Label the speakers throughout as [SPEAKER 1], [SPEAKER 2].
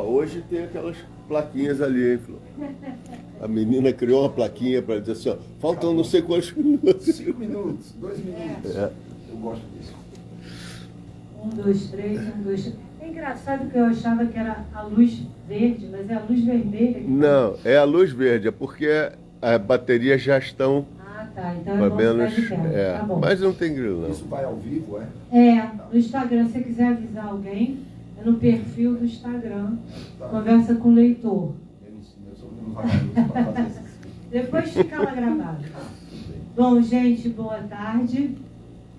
[SPEAKER 1] hoje tem aquelas plaquinhas ali, hein, Flor? A menina criou uma plaquinha para dizer assim, ó, faltam não sei quantos minutos.
[SPEAKER 2] 5 minutos, 2 minutos.
[SPEAKER 1] É.
[SPEAKER 2] Eu gosto disso.
[SPEAKER 3] 1, 2, 3, 1, 2, 3. É engraçado que eu achava que era a luz verde, mas é a luz vermelha.
[SPEAKER 1] Não, é a luz verde, é porque as baterias já estão
[SPEAKER 3] Tá, então
[SPEAKER 1] mais
[SPEAKER 3] é
[SPEAKER 1] ou
[SPEAKER 3] bom
[SPEAKER 1] menos.
[SPEAKER 3] ficar de perto. Tá bom.
[SPEAKER 1] Mas não tem grilo, não.
[SPEAKER 2] Isso vai ao vivo, é?
[SPEAKER 3] É, no Instagram, se você quiser avisar alguém, é no perfil do Instagram,
[SPEAKER 2] Tá.
[SPEAKER 3] conversa com o leitor.
[SPEAKER 2] Eu sou um vagabundo para fazer isso.
[SPEAKER 3] Depois fica lá gravado. Bom, gente, boa tarde.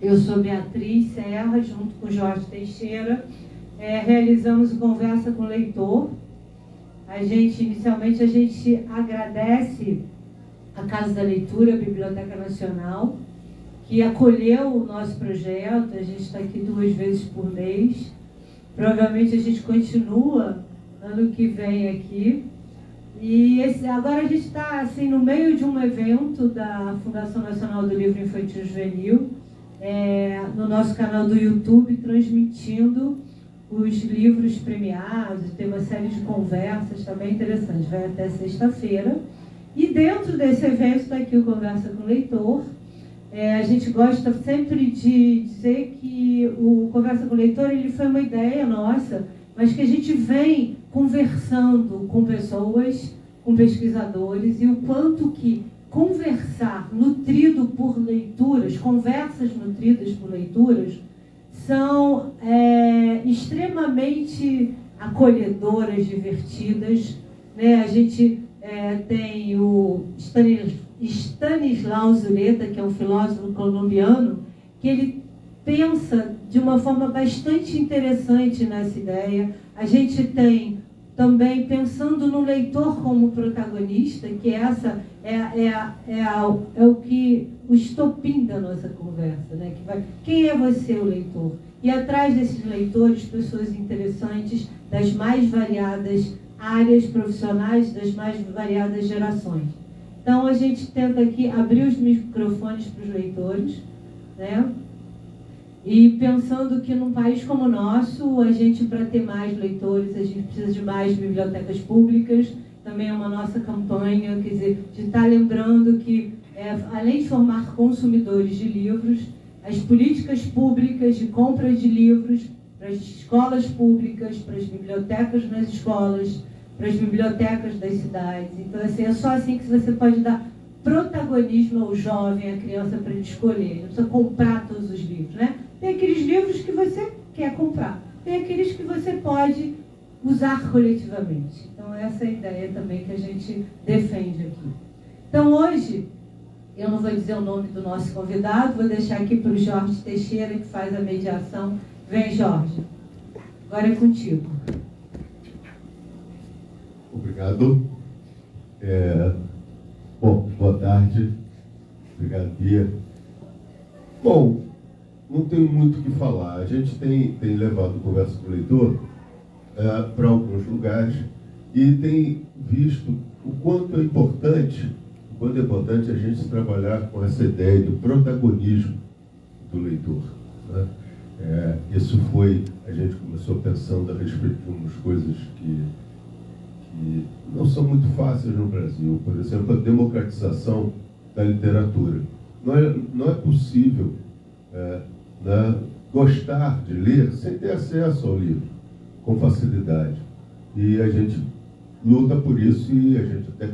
[SPEAKER 3] Eu sou Beatriz Serra, junto com Jorge Teixeira. Realizamos o Conversa com o Leitor. Inicialmente, a gente agradece a Casa da Leitura, a Biblioteca Nacional, que acolheu o nosso projeto. A gente está aqui 2 vezes por mês. Provavelmente a gente continua ano que vem aqui. E agora a gente está assim, no meio de um evento da Fundação Nacional do Livro Infantil e Juvenil, no nosso canal do YouTube, transmitindo os livros premiados. Tem uma série de conversas, está bem interessante, vai até sexta-feira. E dentro desse evento está aqui o Conversa com o Leitor. A gente gosta sempre de dizer que o Conversa com o Leitor ele foi uma ideia nossa, mas que a gente vem conversando com pessoas, com pesquisadores, e o quanto que conversar nutrido por leituras, conversas nutridas por leituras, são extremamente acolhedoras, divertidas, né? A gente tem o Stanislau Zureta, que é um filósofo colombiano, que ele pensa de uma forma bastante interessante nessa ideia. A gente tem também, pensando no leitor como protagonista, que essa é o estopim da nossa conversa, né? Quem é você, o leitor? E atrás desses leitores, pessoas interessantes das mais variadas áreas profissionais, das mais variadas gerações. Então, a gente tenta aqui abrir os microfones para os leitores, né? E pensando que num país como o nosso, a gente, para ter mais leitores, a gente precisa de mais bibliotecas públicas. Também é uma nossa campanha, quer dizer, de estar lembrando que, além de formar consumidores de livros, as políticas públicas de compra de livros para as escolas públicas, para as bibliotecas nas escolas, para as bibliotecas das cidades. Então, assim, é só assim que você pode dar protagonismo ao jovem, à criança, para ele escolher. Não precisa comprar todos os livros, né? Tem aqueles livros que você quer comprar, tem aqueles que você pode usar coletivamente. Então, essa é a ideia também que a gente defende aqui. Então, hoje, eu não vou dizer o nome do nosso convidado, vou deixar aqui para o Jorge Teixeira, que faz a mediação. Vem, Jorge. Agora é contigo.
[SPEAKER 4] Obrigado. Bom, boa tarde. Obrigado, Bia. Bom, não tenho muito o que falar. A gente tem levado Conversa com o Leitor para alguns lugares e tem visto o quanto é importante a gente trabalhar com essa ideia do protagonismo do leitor, né? Isso foi, a gente começou pensando a respeito de umas coisas que não são muito fáceis no Brasil. Por exemplo, a democratização da literatura. Não é possível gostar de ler sem ter acesso ao livro com facilidade. E a gente luta por isso e a gente até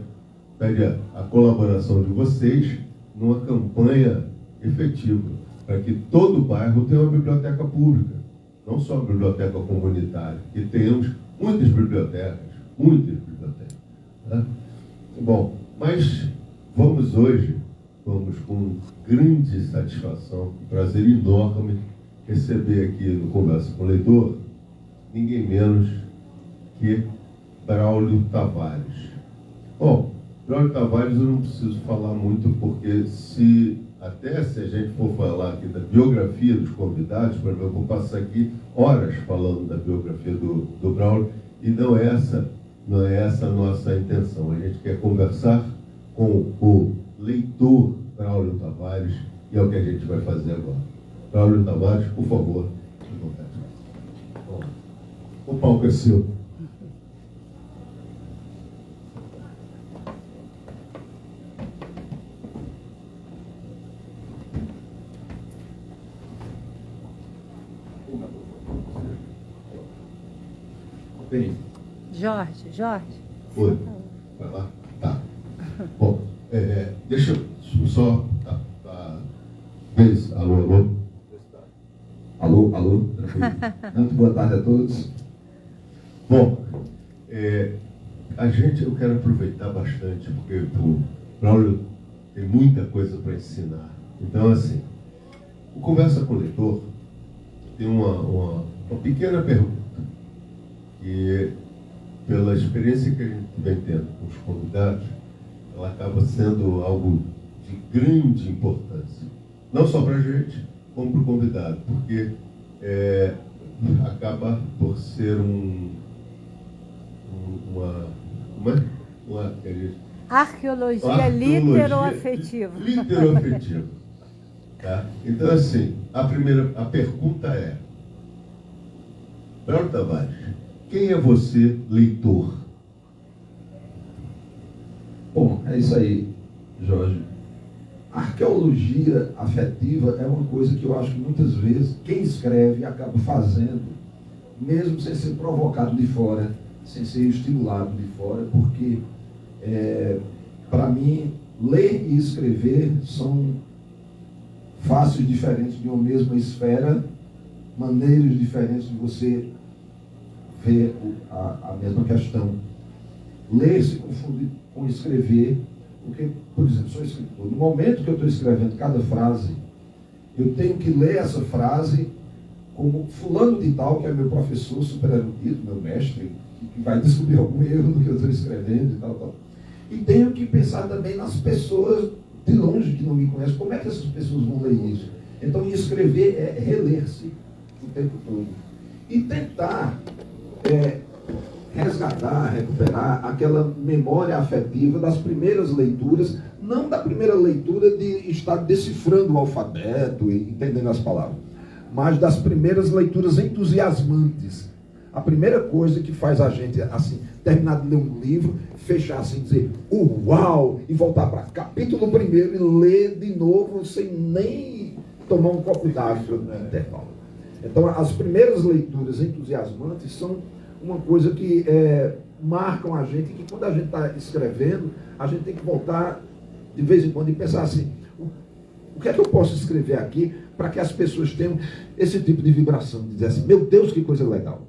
[SPEAKER 4] pede a colaboração de vocês numa campanha efetiva para que todo bairro tenha uma biblioteca pública, não só uma biblioteca comunitária, que tenhamos muitas bibliotecas. Né? Bom, mas vamos com grande satisfação, um prazer enorme receber aqui no Conversa com o Leitor ninguém menos que Braulio Tavares. Bom, Braulio Tavares eu não preciso falar muito, porque se a gente for falar aqui da biografia dos convidados, por exemplo, eu vou passar aqui horas falando da biografia do Braulio, e não é essa a nossa intenção. A gente quer conversar com o leitor Braulio Tavares, e é o que a gente vai fazer agora. Braulio Tavares, por favor. Bom, o palco é seu.
[SPEAKER 2] Bem,
[SPEAKER 5] Jorge.
[SPEAKER 4] Oi. Vai lá? Tá. Bom, deixa eu só... Beijo. Alô.
[SPEAKER 2] alô, tranquilo. Muito boa tarde a todos.
[SPEAKER 4] Bom, eu quero aproveitar bastante, porque o Braulio tem muita coisa para ensinar. Então, assim, o Conversa com o Leitor tem uma pequena pergunta, que, pela experiência que a gente vem tendo com os convidados, ela acaba sendo algo de grande importância. Não só para a gente, como para o convidado, porque acaba por ser
[SPEAKER 5] Arqueologia literoafetiva.
[SPEAKER 4] Literoafetiva. Tá? Então, assim, a pergunta é: Braulio Tavares, quem é você, leitor?
[SPEAKER 2] Bom, é isso aí, Jorge. A arqueologia afetiva é uma coisa que eu acho que muitas vezes quem escreve acaba fazendo, mesmo sem ser provocado de fora, sem ser estimulado de fora, porque, para mim, ler e escrever são faces diferentes de uma mesma esfera, maneiras diferentes de você ver a mesma questão. Ler se confunde com escrever, porque, por exemplo, sou escritor. No momento que eu estou escrevendo cada frase, eu tenho que ler essa frase como fulano de tal, que é meu professor super erudito, meu mestre, que vai descobrir algum erro no que eu estou escrevendo e tal. E tenho que pensar também nas pessoas de longe que não me conhecem. Como é que essas pessoas vão ler isso? Então, escrever é reler-se o tempo todo. E tentar resgatar, recuperar aquela memória afetiva das primeiras leituras, não da primeira leitura de estar decifrando o alfabeto e entendendo as palavras, mas das primeiras leituras entusiasmantes. A primeira coisa que faz a gente, assim, terminar de ler um livro, fechar assim, dizer, uau, e voltar para capítulo 1 e ler de novo, sem nem tomar um copo d'água no intervalo. Então, as primeiras leituras entusiasmantes são uma coisa que marcam a gente, que quando a gente está escrevendo, a gente tem que voltar de vez em quando e pensar assim, o que é que eu posso escrever aqui para que as pessoas tenham esse tipo de vibração, de dizer assim, meu Deus, que coisa legal.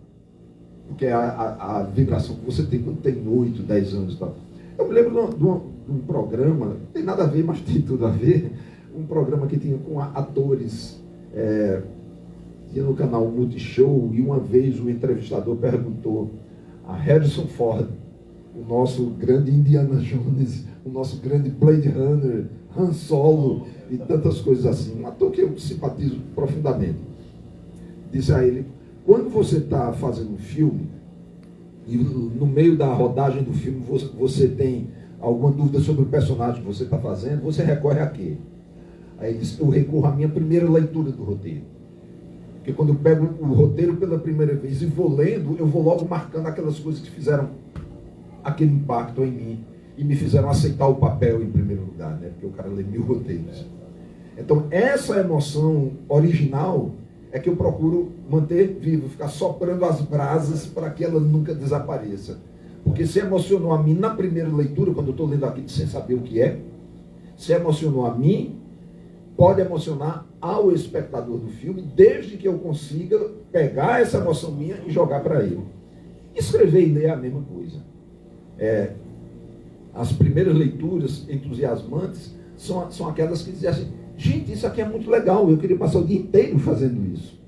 [SPEAKER 2] Porque é a vibração que você tem quando tem 8, 10 anos e tal. Eu me lembro de um programa, não tem nada a ver, mas tem tudo a ver, um programa que tinha com atores, tinha no canal Multishow, e uma vez o entrevistador perguntou a Harrison Ford, o nosso grande Indiana Jones, o nosso grande Blade Runner, Han Solo e tantas coisas assim, um ator que eu simpatizo profundamente. Disse a ele, quando você está fazendo um filme, e no meio da rodagem do filme você tem alguma dúvida sobre o personagem que você está fazendo, você recorre a quê? Aí ele disse, eu recorro à minha primeira leitura do roteiro. Porque quando eu pego o roteiro pela primeira vez e vou lendo, eu vou logo marcando aquelas coisas que fizeram aquele impacto em mim e me fizeram aceitar o papel em primeiro lugar, né? Porque o cara lê 1000 roteiros. Então, essa emoção original é que eu procuro manter vivo, ficar soprando as brasas para que ela nunca desapareça. Porque se emocionou a mim na primeira leitura, quando eu estou lendo aquilo sem saber o que é, se emocionou a mim, pode emocionar ao espectador do filme, desde que eu consiga pegar essa emoção minha e jogar para ele. Escrever e ler é a mesma coisa. As primeiras leituras entusiasmantes são aquelas que dizem assim, gente, isso aqui é muito legal, eu queria passar o dia inteiro fazendo isso.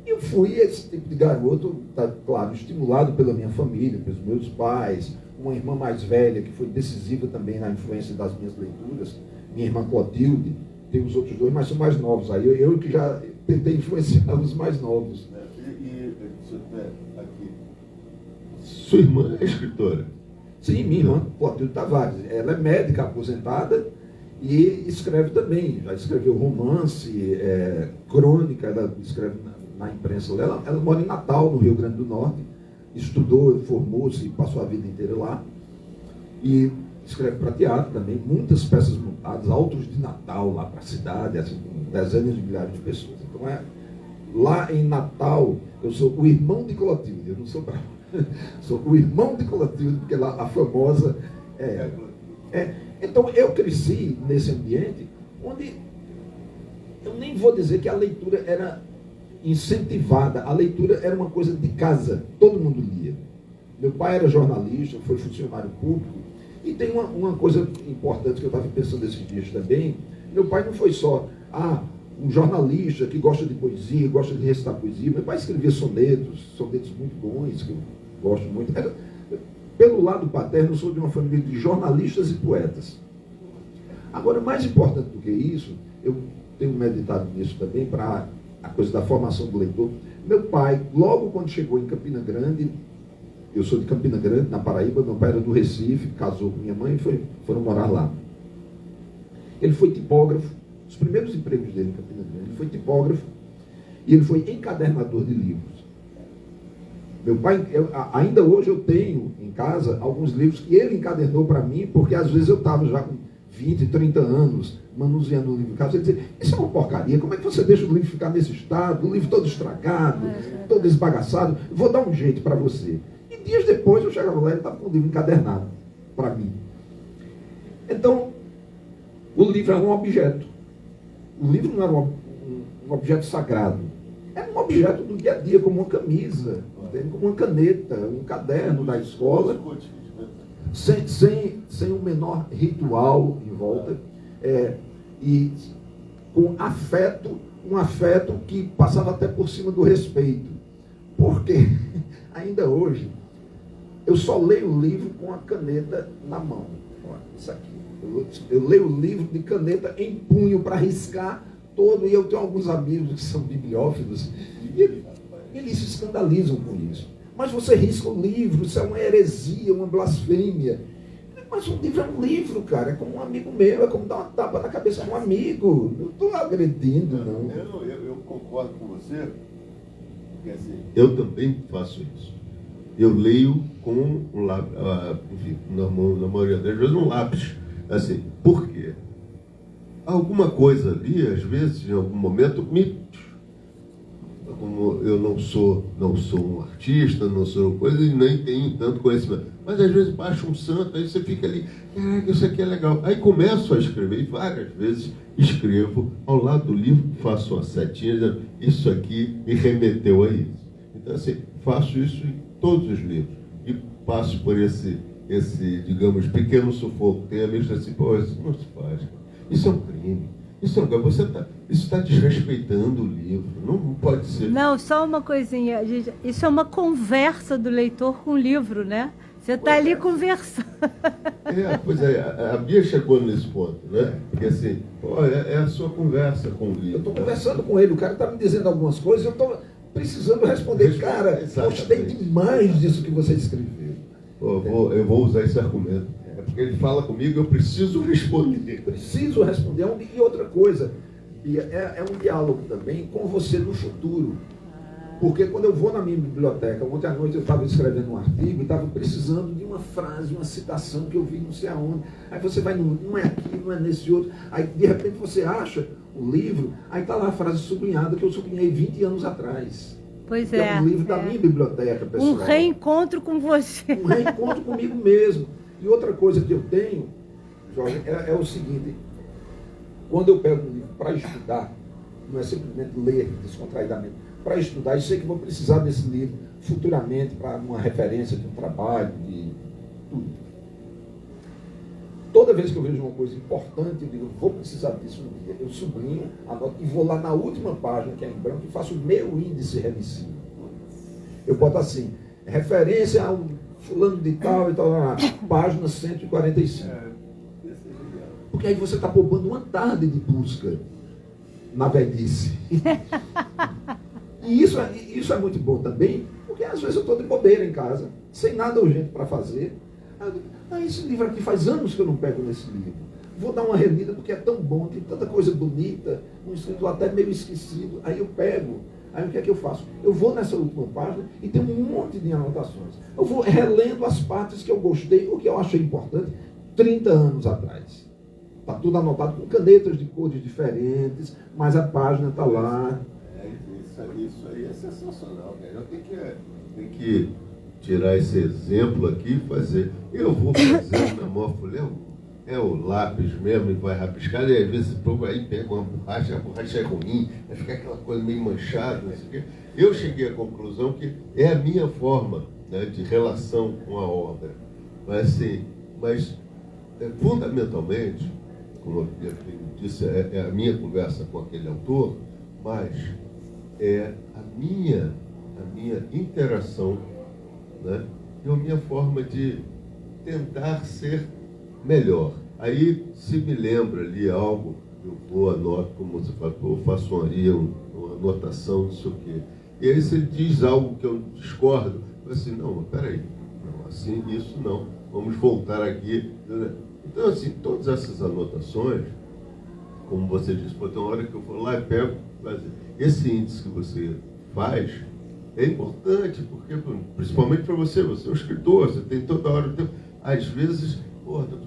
[SPEAKER 2] E eu fui esse tipo de garoto, tá, claro, estimulado pela minha família, pelos meus pais, uma irmã mais velha que foi decisiva também na influência das minhas leituras, minha irmã Clotilde, tem os outros dois, mas são mais novos. Aí eu que já tentei influenciar os mais novos.
[SPEAKER 4] Aqui. Sua irmã é escritora?
[SPEAKER 2] Sim, minha irmã Clotilde Tavares. Ela é médica aposentada e escreve também. Já escreveu romance, crônica, ela escreve na imprensa dela. Ela mora em Natal, no Rio Grande do Norte. Estudou, formou-se e passou a vida inteira lá. E escreve para teatro também, muitas peças montadas, autos de Natal lá para a cidade, assim, com dezenas de milhares de pessoas. Então Lá em Natal, eu sou o irmão de Clotilde, eu não sou bravo. Sou o irmão de Clotilde, porque lá a famosa Então eu cresci nesse ambiente onde eu nem vou dizer que a leitura era incentivada, a leitura era uma coisa de casa, todo mundo lia. Meu pai era jornalista, foi funcionário público, e tem uma coisa importante que eu estava pensando esses dias também. Meu pai não foi só um jornalista que gosta de poesia, gosta de recitar poesia. Meu pai escrevia sonetos muito bons, que eu gosto muito. Pelo lado paterno, eu sou de uma família de jornalistas e poetas. Agora, mais importante do que isso, eu tenho meditado nisso também, para a coisa da formação do leitor. Meu pai, logo quando chegou em Campina Grande, eu sou de Campina Grande, na Paraíba, meu pai era do Recife, casou com minha mãe e foram morar lá. Ele foi tipógrafo, os primeiros empregos dele em Campina Grande, ele foi tipógrafo e ele foi encadernador de livros. Meu pai, ainda hoje eu tenho em casa alguns livros que ele encadernou para mim, porque às vezes eu estava já com 20, 30 anos manuseando o livro em casa, ele dizia, isso é uma porcaria, como é que você deixa o livro ficar nesse estado, o livro todo estragado, todo esbagaçado, vou dar um jeito para você. E dias depois eu chegava lá e ele estava com o livro encadernado para mim. Então, o livro era um objeto. O livro não era um objeto sagrado. Era um objeto do dia a dia, como uma camisa, como uma caneta, um caderno da escola, sem o menor ritual em volta, e com afeto, um afeto que passava até por cima do respeito. Porque, ainda hoje, eu só leio o livro com a caneta na mão. Olha, isso aqui. Eu leio o livro de caneta em punho para riscar todo, e eu tenho alguns amigos que são bibliófilos, e eles se escandalizam com isso. Mas você risca o livro, isso é uma heresia, uma blasfêmia. Mas um livro é um livro, cara, é como um amigo meu, é como dar uma tapa na cabeça de um amigo. Não estou agredindo, não.
[SPEAKER 1] Eu concordo com você, porque assim, eu também faço isso. Eu leio com um lápis, enfim, na maioria das vezes um lápis. Assim, por quê? Alguma coisa ali, às vezes, em algum momento, como eu não sou um artista, não sou coisa, e nem tenho tanto conhecimento. Mas às vezes baixa um santo, aí você fica ali, isso aqui é legal. Aí começo a escrever, e várias vezes escrevo, ao lado do livro, faço uma setinha, dizendo, isso aqui me remeteu a isso. Então, assim, faço isso em todos os livros. E passo por esse digamos, pequeno sufoco. Tem amigos que dizem assim, pô, isso não se faz. Isso é um crime. Isso está desrespeitando o livro. Não pode ser.
[SPEAKER 5] Não, só uma coisinha. Isso é uma conversa do leitor com o livro, né? Você está ali conversando.
[SPEAKER 1] Pois é, a Bia chegou nesse ponto, né? Porque assim, é a sua conversa com o livro.
[SPEAKER 2] Eu estou conversando com ele, o cara está me dizendo algumas coisas, eu estou precisando responder. Cara, gostei demais disso que você escreveu.
[SPEAKER 1] Eu vou usar esse argumento. É porque ele fala comigo, eu preciso responder.
[SPEAKER 2] Preciso responder. E outra coisa, é um diálogo também com você no futuro. Porque quando eu vou na minha biblioteca, ontem à noite eu estava escrevendo um artigo e estava precisando de uma frase, uma citação que eu vi não sei aonde. Aí você vai, não é aqui, não é nesse outro. Aí de repente você acha o livro, aí está lá a frase sublinhada que eu sublinhei 20 anos atrás.
[SPEAKER 5] Pois é.
[SPEAKER 2] É um livro da minha biblioteca, pessoal.
[SPEAKER 5] Um reencontro com você.
[SPEAKER 2] Um reencontro comigo mesmo. E outra coisa que eu tenho, Jorge, é o seguinte: quando eu pego um livro para estudar, não é simplesmente ler descontraidamente, para estudar, eu sei que vou precisar desse livro futuramente para uma referência de um trabalho, de tudo. Toda vez que eu vejo uma coisa importante, eu digo, vou precisar disso um dia. Eu sublinho, anoto e vou lá na última página, que é em branco, e faço o meu índice remissivo. Eu boto assim, referência a um fulano de tal e tal, página 145. Porque aí você está poupando uma tarde de busca na velhice. E isso é muito bom também, porque às vezes eu estou de bobeira em casa, sem nada urgente para fazer. Aí eu digo, esse livro aqui faz anos que eu não pego nesse livro. Vou dar uma relida porque é tão bom, tem tanta coisa bonita, um escrito até meio esquecido. Aí eu pego. Aí o que é que eu faço? Eu vou nessa última página e tem um monte de anotações. Eu vou relendo as partes que eu gostei, o que eu achei importante, 30 anos atrás. Está tudo anotado com canetas de cores diferentes, mas a página está lá.
[SPEAKER 1] Isso aí é sensacional, cara. Eu tenho que tirar esse exemplo aqui e fazer. Eu vou fazer na maior folha, é o lápis mesmo e vai rabiscar, e às vezes aí pega uma borracha, a borracha é ruim, vai ficar aquela coisa meio manchada, não sei o quê. Eu cheguei à conclusão que é a minha forma, né, de relação com a obra. Mas fundamentalmente, como eu disse, é a minha conversa com aquele autor, mas é a minha interação, né, e a minha forma de tentar ser melhor. Aí, se me lembra ali algo, eu vou, anoto, como você fala, eu faço uma anotação, não sei o quê. E aí, se ele diz algo que eu discordo, eu assim, não, mas peraí, não, assim, isso não, vamos voltar aqui. Então, assim, todas essas anotações, como você disse, tem uma hora que eu vou lá e pego, esse índice que você faz é importante, porque, principalmente para você é um escritor, você tem toda hora o tempo. Às vezes,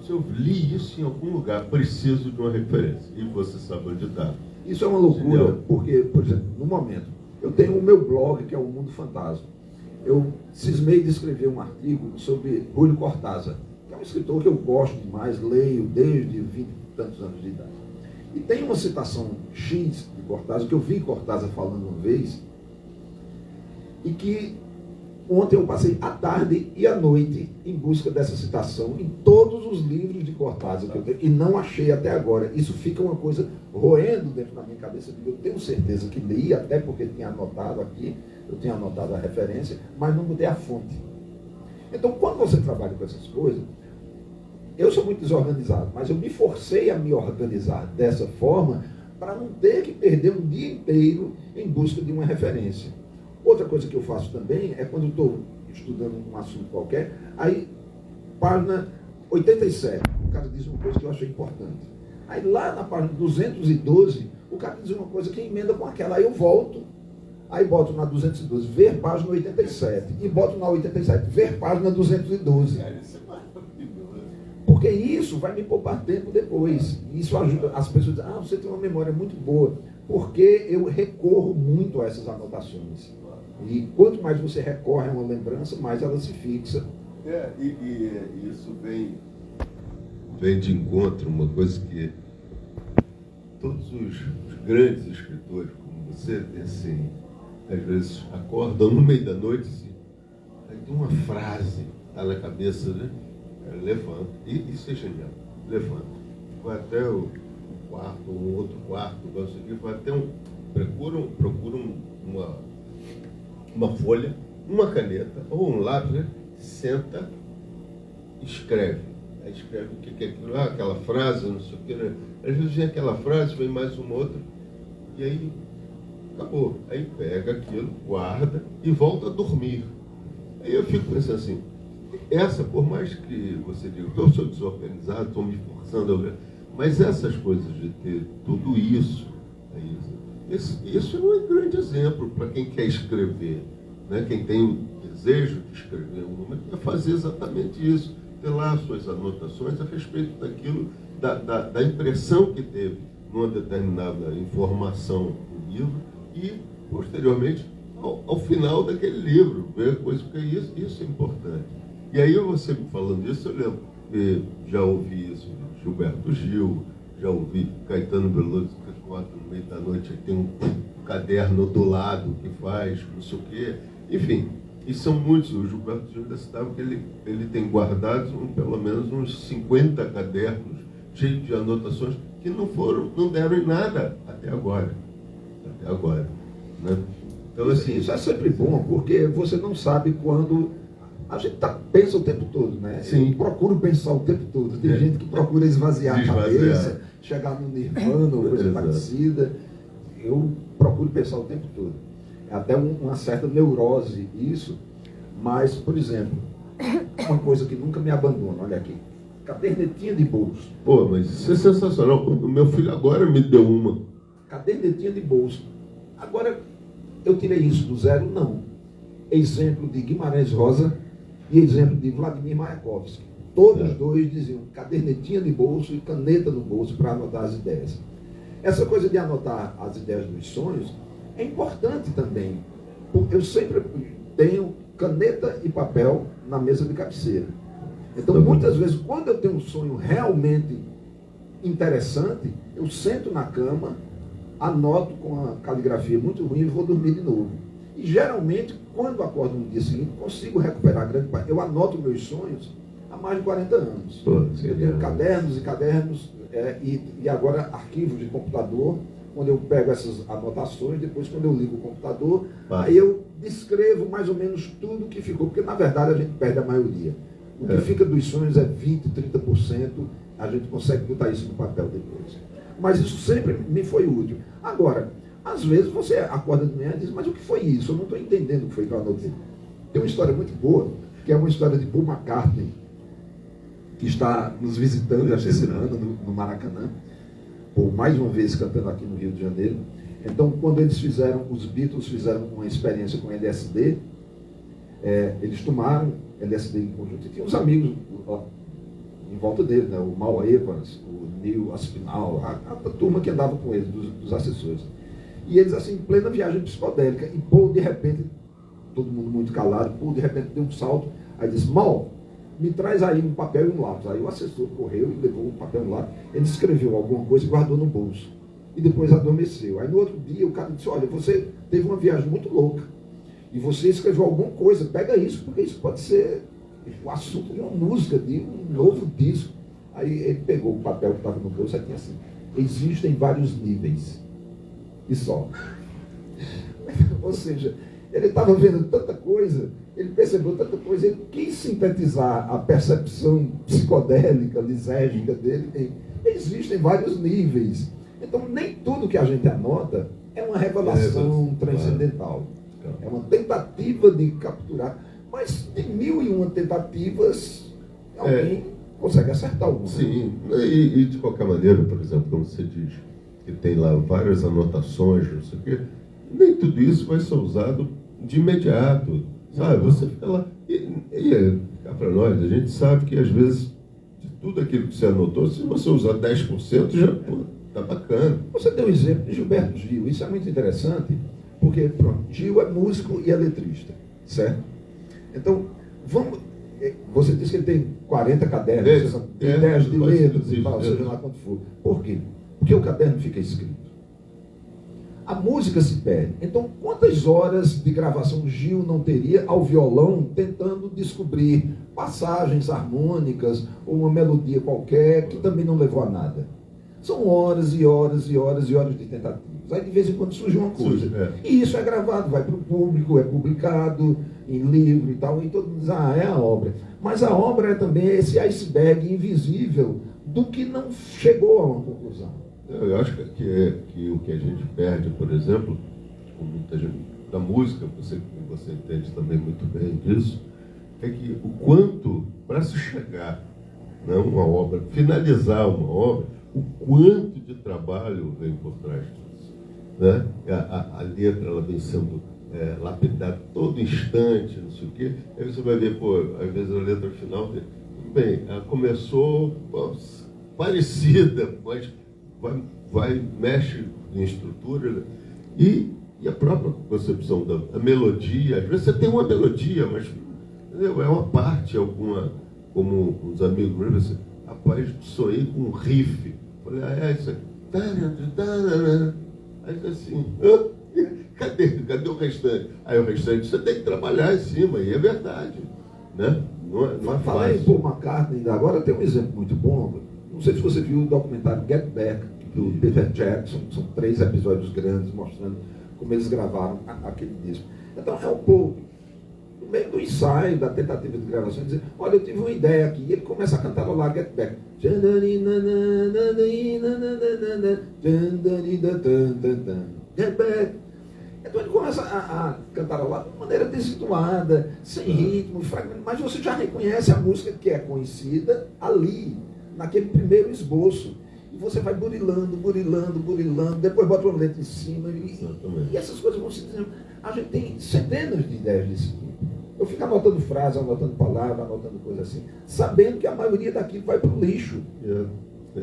[SPEAKER 1] se eu li isso em algum lugar, preciso de uma referência, e você sabe onde está.
[SPEAKER 2] Isso é uma loucura, porque, por exemplo, no momento, eu tenho o meu blog, que é o Mundo Fantasma. Eu cismei de escrever um artigo sobre Júlio Cortázar, que é um escritor que eu gosto demais, leio desde 20 e tantos anos de idade. E tem uma citação X de Cortázar, que eu vi Cortázar falando uma vez, e que ontem eu passei a tarde e a noite em busca dessa citação em todos os livros de Cortázar que eu tenho, e não achei até agora. Isso fica uma coisa roendo dentro da minha cabeça. Eu tenho certeza que li, até porque tinha anotado aqui, eu tinha anotado a referência, mas não mudei a fonte. Então, quando você trabalha com essas coisas, eu sou muito desorganizado, mas eu me forcei a me organizar dessa forma para não ter que perder um dia inteiro em busca de uma referência. Outra coisa que eu faço também é quando estou estudando um assunto qualquer, aí, página 87, o cara diz uma coisa que eu achei importante. Aí lá na página 212, o cara diz uma coisa que emenda com aquela. Aí eu volto, aí boto na 212, ver página 87, e boto na 87, ver página 212. Porque isso vai me poupar tempo depois. Isso ajuda as pessoas a dizer, você tem uma memória muito boa, porque eu recorro muito a essas anotações. E quanto mais você recorre a uma lembrança, mais ela se fixa.
[SPEAKER 1] E isso vem de encontro, uma coisa que todos os grandes escritores, como você, assim, às vezes acordam no meio da noite, assim, aí tem uma frase, está na cabeça, né? Levanta, isso é genial, levanta, vai até o quarto, um outro quarto, vai até procura uma folha, uma caneta ou um lápis, né? Senta, escreve. Aí escreve o que é aquilo, aquela frase, não sei o que, né? Às vezes vem aquela frase, vem mais uma outra, e aí acabou. Aí pega aquilo, guarda e volta a dormir. Aí eu fico pensando assim, por mais que você diga, eu sou desorganizado, estou me forçando a ler, mas essas coisas de ter tudo isso, isso é um grande exemplo para quem quer escrever, né? Quem tem o desejo de escrever um momento, é fazer exatamente isso, ter lá suas anotações a respeito daquilo, da impressão que teve numa determinada informação do livro e, posteriormente, ao final daquele livro, ver coisas, porque isso é importante. E aí, você me falando isso, eu lembro, já ouvi isso de Gilberto Gil, já ouvi Caetano Veloso, que acorda no meio da noite, aí tem um caderno do lado que faz, não sei o quê. Enfim, e são muitos. O Gilberto Gil ainda citava que ele tem guardados pelo menos uns 50 cadernos cheios de anotações que não deram em nada até agora. Né? Então, assim,
[SPEAKER 2] isso é sempre bom, porque você não sabe quando... A gente pensa o tempo todo, né?
[SPEAKER 1] Sim.
[SPEAKER 2] Eu procuro pensar o tempo todo. Tem gente que procura esvaziar a cabeça, chegar no nirvana ou coisa parecida. Eu procuro pensar o tempo todo. É até uma certa neurose isso, mas, por exemplo, uma coisa que nunca me abandona, olha aqui, cadernetinha de bolso.
[SPEAKER 1] Pô, mas isso é sensacional. O meu filho agora me deu uma.
[SPEAKER 2] Cadernetinha de bolso. Agora, eu tirei isso do zero? Não. Exemplo de Guimarães Rosa e exemplo de Vladimir Mayakovsky. Todos dois diziam cadernetinha de bolso e caneta no bolso para anotar as ideias. Essa coisa de anotar as ideias dos sonhos é importante também. Eu sempre tenho caneta e papel na mesa de cabeceira. Então, muitas vezes, quando eu tenho um sonho realmente interessante, eu sento na cama, anoto com a caligrafia muito ruim e vou dormir de novo. E, geralmente, quando acordo no dia seguinte, consigo recuperar grande parte. Eu anoto meus sonhos há mais de 40 anos. Eu tenho cadernos e cadernos, e agora arquivos de computador, onde eu pego essas anotações, depois quando eu ligo o computador, aí eu descrevo mais ou menos tudo que ficou, porque na verdade a gente perde a maioria. O que fica dos sonhos é 20%, 30%, a gente consegue botar isso no papel depois. Mas isso sempre me foi útil. Agora, às vezes você acorda de manhã e diz, mas o que foi isso? Eu não estou entendendo o que foi que eu anotei. Tem uma história muito boa, que é uma história de Paul McCartney, que está nos visitando esta semana no Maracanã, por mais uma vez cantando aqui no Rio de Janeiro. Então, quando os Beatles fizeram uma experiência com LSD, eles tomaram LSD em conjunto, e tinha uns amigos em volta dele, né? O Mal Evans, o Neil Aspinall, a turma que andava com eles, dos assessores. E eles, assim, em plena viagem psicodélica, e Paul, de repente, todo mundo muito calado, Paul, de repente, deu um salto, aí disse, Mal, me traz aí um papel e um lápis. Aí o assessor correu e levou um papel e um lápis, ele escreveu alguma coisa e guardou no bolso. E depois adormeceu. Aí no outro dia o cara disse, olha, você teve uma viagem muito louca, e você escreveu alguma coisa, pega isso, porque isso pode ser o assunto de uma música, de um novo disco. Aí ele pegou o papel que estava no bolso e tinha assim, existem vários níveis. E só. Ou seja, ele estava vendo tanta coisa, ele percebeu tanta coisa, ele quis sintetizar a percepção psicodélica, lisérgica dele. Existem vários níveis. Então, nem tudo que a gente anota é uma revelação transcendental. É uma tentativa de capturar. Mas de 1001 tentativas, alguém consegue acertar alguma.
[SPEAKER 1] Sim, e de qualquer maneira, por exemplo, como você diz, que tem lá várias anotações, não sei o quê, nem tudo isso vai ser usado de imediato, sabe? Você fica lá, cá para nós, a gente sabe que às vezes, de tudo aquilo que você anotou, se você usar 10%, já está bacana.
[SPEAKER 2] Você deu o exemplo de Gilberto Gil, isso é muito interessante, porque, pronto, Gil é músico e é letrista, certo? Então, você disse que ele tem 40 cadernos, ideias de letras e tal, seja lá quanto for. Por quê? Porque o caderno fica escrito. A música se perde. Então, quantas horas de gravação Gil não teria ao violão tentando descobrir passagens harmônicas ou uma melodia qualquer que também não levou a nada? São horas e horas e horas e horas de tentativas. Aí, de vez em quando, surge uma coisa. E isso é gravado, vai para o público, é publicado em livro e tal, e todo mundo diz, é a obra. Mas a obra é também esse iceberg invisível do que não chegou a uma conclusão.
[SPEAKER 1] Eu acho que o que a gente perde, por exemplo, com muita gente, da música, você entende também muito bem disso, é que o quanto, para se chegar, né, uma obra, finalizar uma obra, o quanto de trabalho vem por trás disso. Né? A letra ela vem sendo lapidada todo instante, não sei o quê. Aí você vai ver, às vezes a letra final, tudo bem, ela começou parecida, mas mexe em estrutura, e a própria concepção da melodia. Às vezes você tem uma melodia, mas entendeu? É uma parte, alguma, como os amigos meus, assim, rapaz, sonhei com um riff. Falei, isso aqui. Aí assim, cadê o restante? Aí o restante você tem que trabalhar em cima, e é verdade. Né? Não é
[SPEAKER 2] Falei em Paul McCartney, agora tem um exemplo muito bom. Não sei se você viu o documentário Get Back, do Peter Jackson, são 3 episódios grandes mostrando como eles gravaram aquele disco. Então é um pouco, no meio do ensaio, da tentativa de gravação, dizer, olha, eu tive uma ideia aqui, e ele começa a cantarolar Get Back. Get Back. Então ele começa a cantarolar de maneira desituada, sem ritmo, fragmento, mas você já reconhece a música que é conhecida ali, naquele primeiro esboço. E você vai burilando, depois bota uma letra em cima, e essas coisas vão se dizendo. A gente tem centenas de ideias desse tipo. Eu fico anotando frases, anotando palavras, anotando coisas assim, sabendo que a maioria daquilo vai para o lixo.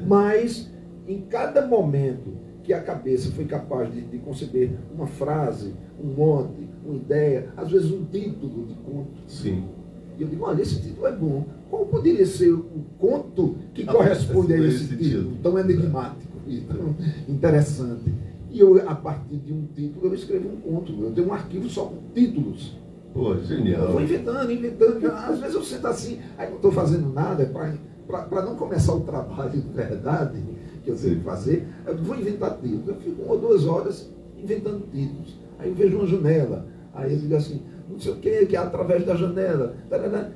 [SPEAKER 2] Mas, em cada momento que a cabeça foi capaz de conceber uma frase, um mote, uma ideia, às vezes um título de conto.
[SPEAKER 1] Sim.
[SPEAKER 2] E eu digo, olha, esse título é bom. Qual poderia ser o conto que corresponde a esse título tão enigmático e tão interessante? E eu, a partir de um título, eu escrevo um conto. Eu tenho um arquivo só com títulos.
[SPEAKER 1] Pô, genial.
[SPEAKER 2] Eu vou inventando. Às vezes eu sento assim, aí não estou fazendo nada, para não começar o trabalho de verdade que eu tenho que fazer, eu vou inventar títulos. Eu fico 1 ou 2 horas inventando títulos. Aí eu vejo uma janela, aí eu digo assim, não sei o que é através da janela.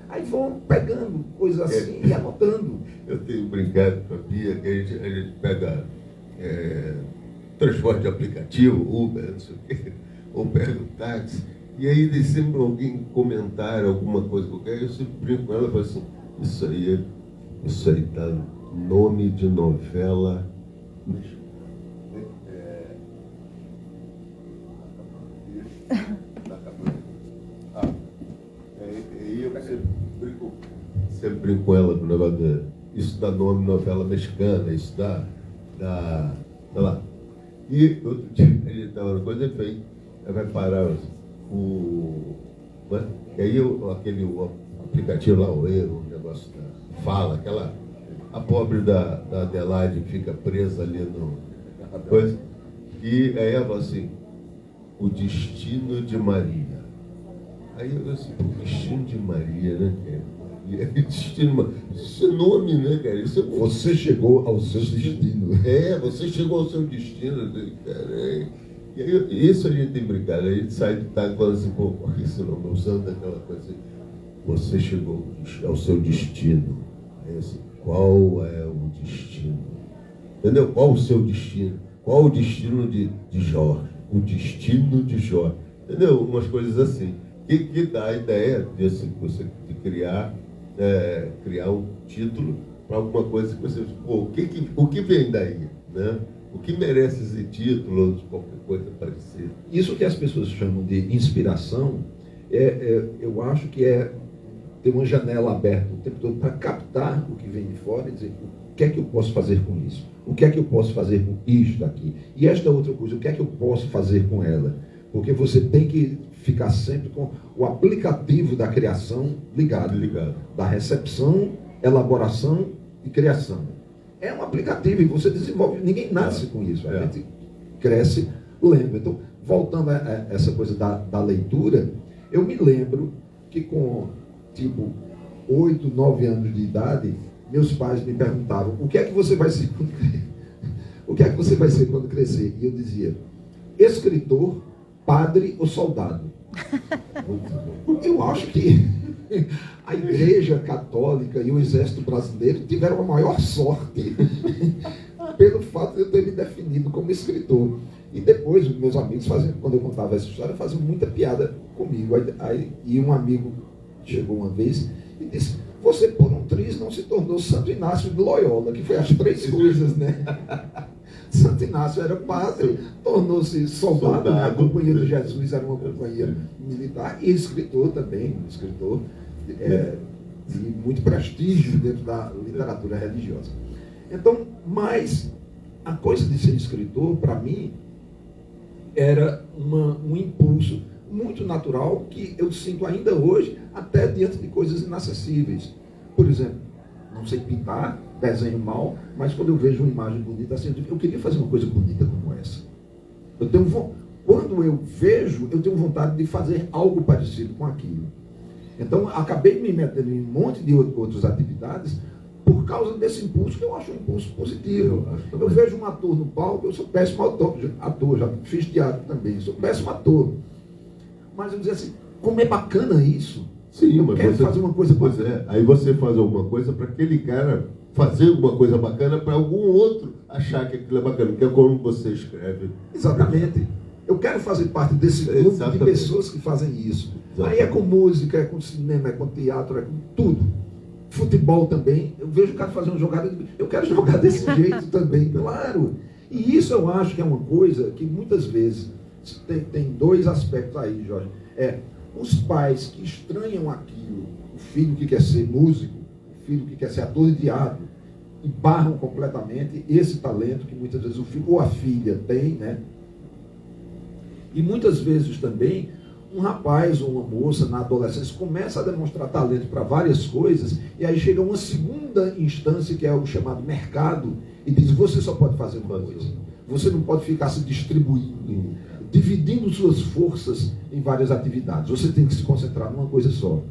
[SPEAKER 2] Aí vão pegando coisas assim e anotando.
[SPEAKER 1] Eu tenho brincado com a Bia que a gente pega transporte de aplicativo, Uber, não sei o quê, ou pega um táxi, e aí tem sempre alguém comentar alguma coisa qualquer, eu sempre brinco com ela e falo assim, isso aí tá nome de novela. Aí eu sempre brinco com ela com o negócio de, isso dá nome de novela mexicana, isso dá sei lá. E outro dia ele estava na coisa, ele vai parar e aí o aplicativo lá, o negócio da fala, a pobre da Adelaide fica presa ali no coisa, e aí ela fala assim, o destino de Maria. Aí eu assim, o destino de Maria, né, cara? E aí, destino, isso é nome, né, cara? Isso é...
[SPEAKER 2] Você chegou ao seu destino.
[SPEAKER 1] Você chegou ao seu destino, cara. E aí, isso a gente tem brincado, a gente sai de tarde falando assim, pô, por que esse nome? Usando aquela coisa assim, você chegou ao seu destino. Aí assim, qual é o destino? Entendeu? Qual o seu destino? Qual o destino de Jorge? O destino de Jorge. Entendeu? Umas coisas assim. Que dá a ideia de criar um título para alguma coisa que você... Pô, o que vem daí? Né? O que merece esse título ou de qualquer coisa parecida?
[SPEAKER 2] Isso que as pessoas chamam de inspiração, eu acho que é ter uma janela aberta o tempo todo para captar o que vem de fora e dizer o que é que eu posso fazer com isso? O que é que eu posso fazer com isto aqui? E esta outra coisa, o que é que eu posso fazer com ela? Porque você tem que ficar sempre com o aplicativo da criação ligado. Da recepção, elaboração e criação. É um aplicativo e você desenvolve, ninguém nasce com isso. A gente cresce lendo. Então, voltando a essa coisa da leitura, eu me lembro que com, 8, 9 anos de idade, meus pais me perguntavam, o que é que você vai ser quando crescer? O que é que você vai ser quando crescer? E eu dizia, escritor, padre ou soldado? Eu acho que a Igreja Católica e o Exército Brasileiro tiveram a maior sorte pelo fato de eu ter me definido como escritor. E depois, os meus amigos, quando eu contava essa história, faziam muita piada comigo. E um amigo chegou uma vez e disse, você por um triz não se tornou Santo Inácio de Loyola, que foi as 3 coisas, né? Santo Inácio era padre, tornou-se soldado, né? A Companhia de Jesus era uma companhia militar, e escritor também, escritor de muito prestígio dentro da literatura religiosa. Então, mas a coisa de ser escritor, para mim, era um impulso muito natural que eu sinto ainda hoje, até diante de coisas inacessíveis. Por exemplo, não sei pintar, desenho mal, mas quando eu vejo uma imagem bonita, assim, eu queria fazer uma coisa bonita como essa. Quando eu vejo, eu tenho vontade de fazer algo parecido com aquilo. Então, acabei me metendo em um monte de outras atividades por causa desse impulso, que eu acho um impulso positivo. Eu vejo um ator no palco, eu sou péssimo ator, já fiz teatro também, sou péssimo ator. Mas eu dizia assim, como é bacana isso.
[SPEAKER 1] Sim,
[SPEAKER 2] eu quero fazer uma coisa bacana.
[SPEAKER 1] Aí você faz alguma coisa para aquele cara fazer alguma coisa bacana para algum outro achar que aquilo é bacana, que é como você escreve.
[SPEAKER 2] Exatamente. Eu quero fazer parte desse grupo de pessoas que fazem isso. Aí é com música, é com cinema, é com teatro, é com tudo. Futebol também. Eu vejo o cara fazer uma jogada, eu quero jogar desse jeito também, claro. E isso eu acho que é uma coisa que muitas vezes tem 2 aspectos aí, Jorge. Os pais que estranham aquilo, o filho que quer ser músico, o filho que quer ser ator de teatro, e barram completamente esse talento que muitas vezes o filho ou a filha tem, né? E muitas vezes também um rapaz ou uma moça na adolescência começa a demonstrar talento para várias coisas, e aí chega uma segunda instância, que é o chamado mercado, e diz: você só pode fazer uma coisa. Você não pode ficar se distribuindo, dividindo suas forças em várias atividades. Você tem que se concentrar numa coisa só.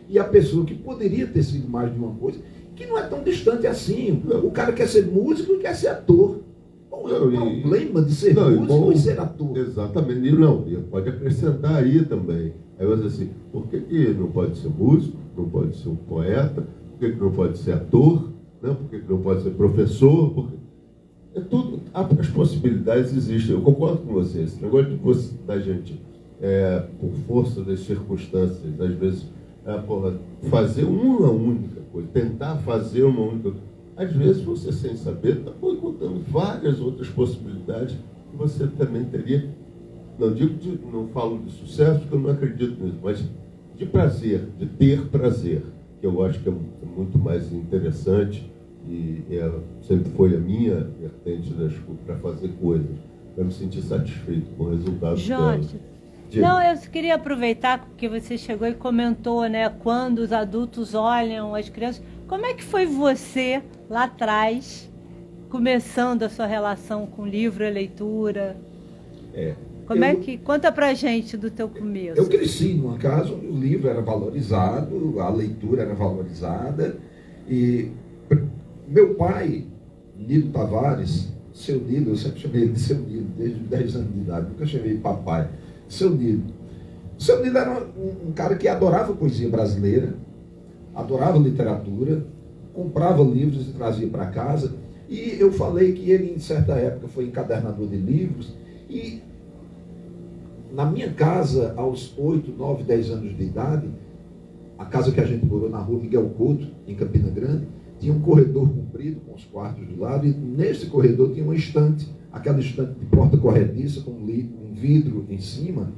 [SPEAKER 2] E a pessoa que poderia ter sido mais de uma coisa, que não é tão distante assim. O cara quer ser músico e quer ser ator. Qual é o problema de ser músico e ser ator?
[SPEAKER 1] Exatamente. E pode acrescentar aí também. Aí você diz assim, por que não pode ser músico? Não pode ser um poeta? Por que não pode ser ator? Não? Por que não pode ser professor? Porque é tudo, as possibilidades existem. Eu concordo com você. Esse negócio da gente, por força das circunstâncias, às vezes, fazer uma única coisa, tentar fazer uma única coisa. Às vezes você, sem saber, está encontrando várias outras possibilidades que você também teria. Não falo de sucesso, porque eu não acredito nisso, mas de prazer, de ter prazer, que eu acho que é muito mais interessante, e ela sempre foi a minha vertente para fazer coisas, para me sentir satisfeito com o resultado
[SPEAKER 5] Jorge,
[SPEAKER 1] dela.
[SPEAKER 5] não, eu queria aproveitar porque você chegou e comentou, né, quando os adultos olham as crianças. Como é que foi você, lá atrás, começando a sua relação com livro e leitura? Conta pra gente do teu começo.
[SPEAKER 2] Eu cresci numa casa onde o livro era valorizado, a leitura era valorizada, e meu pai, Nilo Tavares, seu Nilo, eu sempre chamei ele de seu Nilo, desde os 10 anos de idade, nunca chamei de papai, seu Nilo. Seu Nilo era um cara que adorava poesia brasileira, adorava literatura, comprava livros e trazia para casa, e eu falei que ele, em certa época, foi encadernador de livros, e na minha casa, aos 8, 9, 10 anos de idade, a casa que a gente morou na rua Miguel Couto, em Campina Grande, tinha um corredor comprido com os quartos do lado, e nesse corredor tinha uma estante, aquela estante de porta corrediça com um vidro em cima,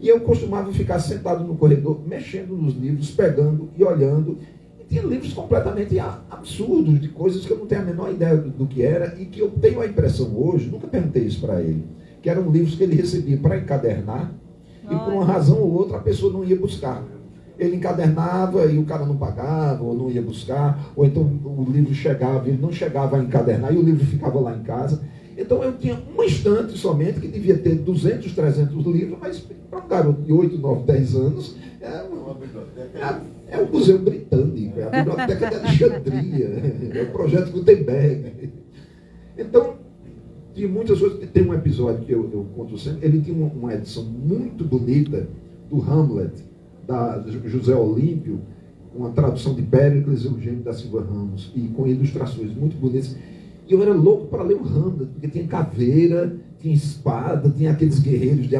[SPEAKER 2] e eu costumava ficar sentado no corredor, mexendo nos livros, pegando e olhando, e tinha livros completamente absurdos, de coisas que eu não tenho a menor ideia do que era, e que eu tenho a impressão hoje, nunca perguntei isso para ele, que eram livros que ele recebia para encadernar, e por uma razão ou outra a pessoa não ia buscar. Ele encadernava e o cara não pagava, ou não ia buscar, ou então o livro chegava e ele não chegava a encadernar, e o livro ficava lá em casa. Então eu tinha uma estante somente, que devia ter 200, 300 livros, mas para um garoto de 8, 9, 10 anos, é o Museu Britânico, é a Biblioteca de Alexandria, é o Projeto Gutenberg. Então, tinha muitas coisas. Tem um episódio que eu conto sempre, ele tinha uma edição muito bonita do Hamlet, da José Olímpio, com a tradução de Péricles Eugênio da Silva Ramos, e com ilustrações muito bonitas. E eu era louco para ler o Hamlet, porque tinha caveira, tinha espada, tinha aqueles guerreiros de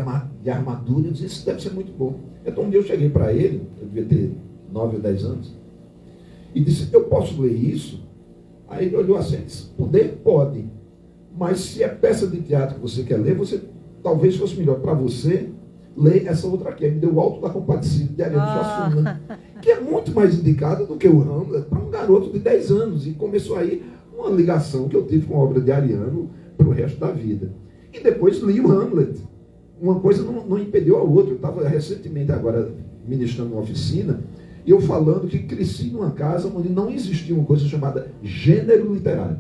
[SPEAKER 2] armadura. Eu disse, isso deve ser muito bom. Então um dia eu cheguei para ele, eu devia ter 9 ou 10 anos, e disse, eu posso ler isso? Aí ele olhou assim e disse, poder? Pode. Mas se é peça de teatro que você quer ler, talvez fosse melhor para você ler essa outra aqui. Aí me deu o Alto da Compadecida de Ariano Suassuna, que é muito mais indicada do que o Hamlet para um garoto de 10 anos. E começou aí uma ligação que eu tive com a obra de Ariano para o resto da vida. E depois li o Hamlet. Uma coisa não impediu a outra. Eu estava recentemente agora ministrando uma oficina, e eu falando que cresci numa casa onde não existia uma coisa chamada gênero literário.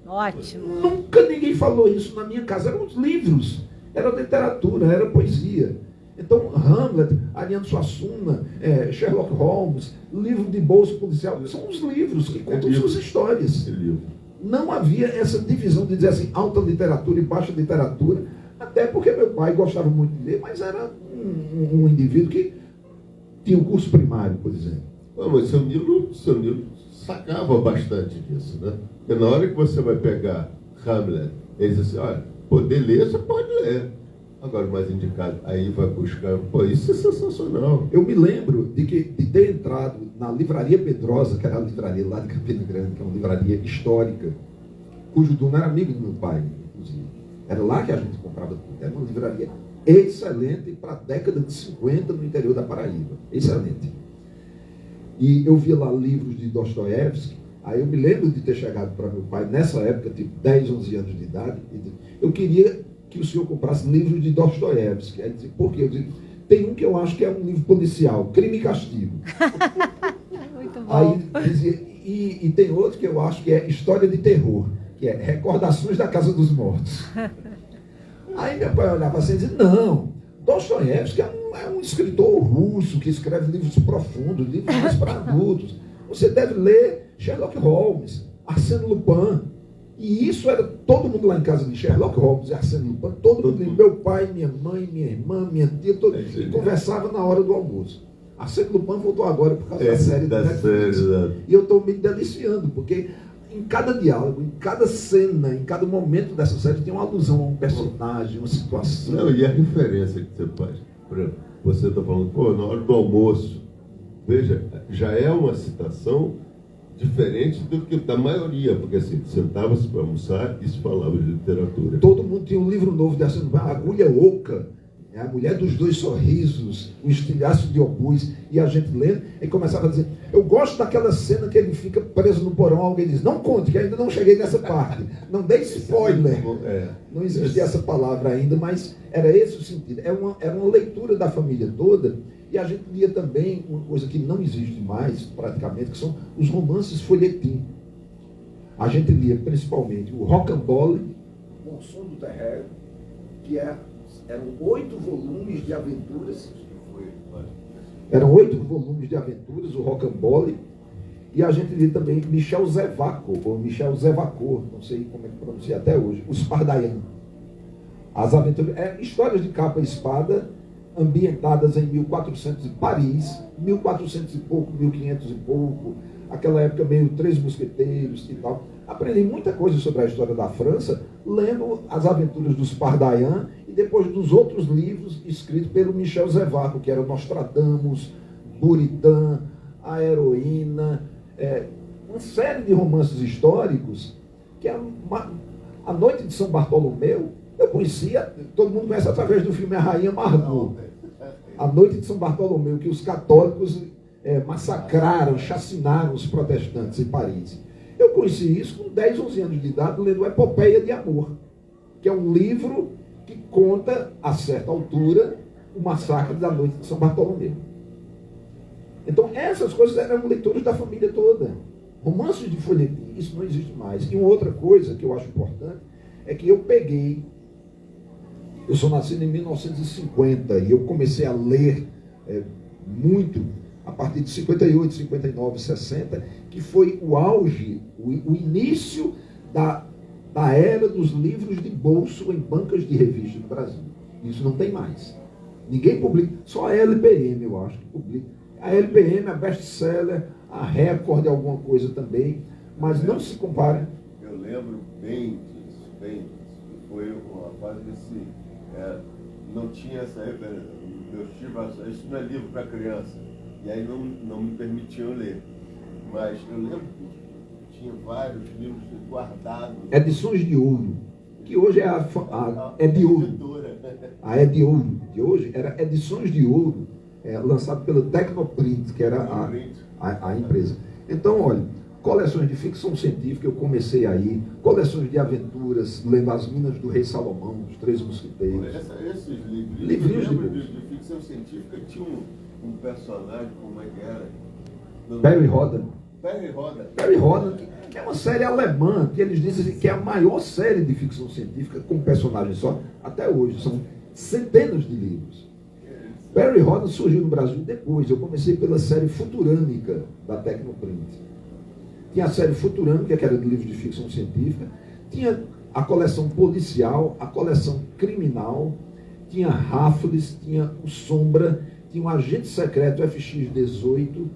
[SPEAKER 5] Ótimo.
[SPEAKER 2] Nunca ninguém falou isso na minha casa. Eram os livros, era literatura, era poesia. Então, Hamlet, Ariano Suassuna, Sherlock Holmes, livro de bolso policial, são os livros que contam suas histórias. Não havia essa divisão de dizer assim, alta literatura e baixa literatura, até porque meu pai gostava muito de ler, mas era um indivíduo que tinha um curso primário, por exemplo.
[SPEAKER 1] Não, mas seu Nilo sacava bastante disso, né? Porque na hora que você vai pegar Hamlet, ele diz assim, olha, poder ler, você pode ler. Agora, mais indicado, aí vai buscar, pô, isso é sensacional.
[SPEAKER 2] Eu me lembro de ter entrado na Livraria Pedrosa, que era a livraria lá de Campina Grande, que é uma livraria histórica, cujo dono era amigo do meu pai, inclusive. Era lá que a gente comprava tudo. Era uma livraria excelente para a década de 50 no interior da Paraíba. Excelente. E eu via lá livros de Dostoiévski. Aí eu me lembro de ter chegado para meu pai, nessa época, tipo 10, 11 anos de idade, e disse, eu queria que o senhor comprasse livros de Dostoiévski. Aí disse, por quê? Eu disse, tem um que eu acho que é um livro policial, Crime e Castigo.
[SPEAKER 5] Muito bom.
[SPEAKER 2] Aí dizia, e tem outro que eu acho que é História de Terror, que é Recordações da Casa dos Mortos. Aí meu pai olhava assim e dizia, não, Dostoiévski é um escritor russo que escreve livros profundos, livros mais para adultos. Você deve ler Sherlock Holmes, Arsène Lupin. E isso era todo mundo lá em casa de Sherlock Holmes e Arsène Lupin, todo mundo, meu pai, minha mãe, minha irmã, minha tia, todo mundo conversava na hora do almoço. Arsène Lupin voltou agora por causa da série da Netflix. E eu estou me deliciando, porque em cada diálogo, em cada cena, em cada momento dessa série tem uma alusão a um personagem, uma situação.
[SPEAKER 1] Não, e a referência que você faz. Por exemplo, você está falando, pô, na hora do almoço. Veja, já é uma citação diferente do que da maioria, porque assim, sentava-se para almoçar e se falava de literatura.
[SPEAKER 2] Todo mundo tinha um livro novo de Arsène Lupin, A Agulha Oca, A Mulher dos Dois Sorrisos, O Estilhaço de Obus, e a gente lendo, e começava a dizer, eu gosto daquela cena que ele fica preso no porão, alguém diz, não conte, que ainda não cheguei nessa parte, não dê spoiler. Não existia essa palavra ainda, mas era esse o sentido. Era uma leitura da família toda, e a gente lia também uma coisa que não existe mais, praticamente, que são os romances folhetim. A gente lia principalmente o Rocambole, O Som do Terreiro, que eram 8 volumes de aventuras. Eram 8 volumes de aventuras, o Rocambole. E a gente lia também Michel Zevaco, ou Michel Zevacor, não sei como é que pronuncia até hoje, Os Pardaillan. As aventuras, histórias de capa e espada, ambientadas em 1400 em Paris, 1400 e pouco, 1500 e pouco, aquela época meio Três Mosqueteiros e tal. Aprendi muita coisa sobre a história da França, lendo as aventuras dos Pardaillan e depois dos outros livros escritos pelo Michel Zevaco, que era Nostradamus, Buridan, A Heroína, uma série de romances históricos, que é A Noite de São Bartolomeu, eu conhecia, todo mundo conhece através do filme A Rainha Margot. A Noite de São Bartolomeu, que os católicos massacraram, chacinaram os protestantes em Paris. Eu conheci isso com 10, 11 anos de idade, lendo Epopeia de Amor, que é um livro que conta, a certa altura, o massacre da Noite de São Bartolomeu. Então, essas coisas eram leituras da família toda. Romances de folhetim, isso não existe mais. E uma outra coisa que eu acho importante é que eu sou nascido em 1950 e eu comecei a ler muito a partir de 58, 59, 60, que foi o auge, o início da era dos livros de bolso em bancas de revista no Brasil. Isso não tem mais. Ninguém publica, só a LPM, eu acho, que publica. A LPM, a best-seller, a Record, alguma coisa também, mas não se compara.
[SPEAKER 4] Eu lembro bem disso, foi uma fase que não tinha essa referência. Meus tios falaram, isso não é livro para criança. E aí não me permitiam ler. Mas eu lembro que tinha vários livros guardados.
[SPEAKER 2] Edições de Ouro, que hoje é é de Ouro. A É de Ouro de hoje era Edições de Ouro, lançado pela Tecnoprint, que era a empresa. Então, olha, coleções de ficção científica eu comecei aí, coleções de aventuras, lendo As Minas do Rei Salomão, Os Três Mosqueteiros.
[SPEAKER 4] Esses
[SPEAKER 2] livrinhos
[SPEAKER 4] de ficção científica tinham um personagem, como é que era?
[SPEAKER 2] Perry Rhodan.
[SPEAKER 4] Perry Rhodan,
[SPEAKER 2] que é uma série alemã, que eles dizem que é a maior série de ficção científica com personagem só, até hoje. São centenas de livros. Perry Rhodan surgiu no Brasil depois. Eu comecei pela série Futurâmica, da Tecnoprint. Tinha a série Futurâmica, que era de livros de ficção científica. Tinha a coleção policial, a coleção criminal. Tinha Raffles, tinha o Sombra, tinha um agente secreto FX-18,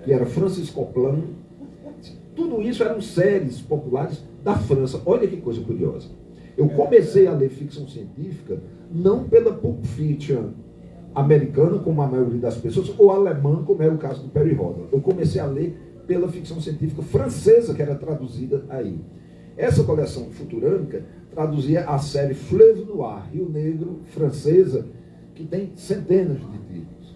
[SPEAKER 2] que era Francis Copland. Tudo isso eram séries populares da França. Olha que coisa curiosa. Eu comecei a ler ficção científica não pela Pulp Fiction americana, como a maioria das pessoas, ou alemã, como era o caso do Perry Rhodan. Eu comecei a ler pela ficção científica francesa, que era traduzida aí. Essa coleção Futurâmica traduzia a série Fleuve Noir, Rio Negro, francesa, que tem centenas de títulos.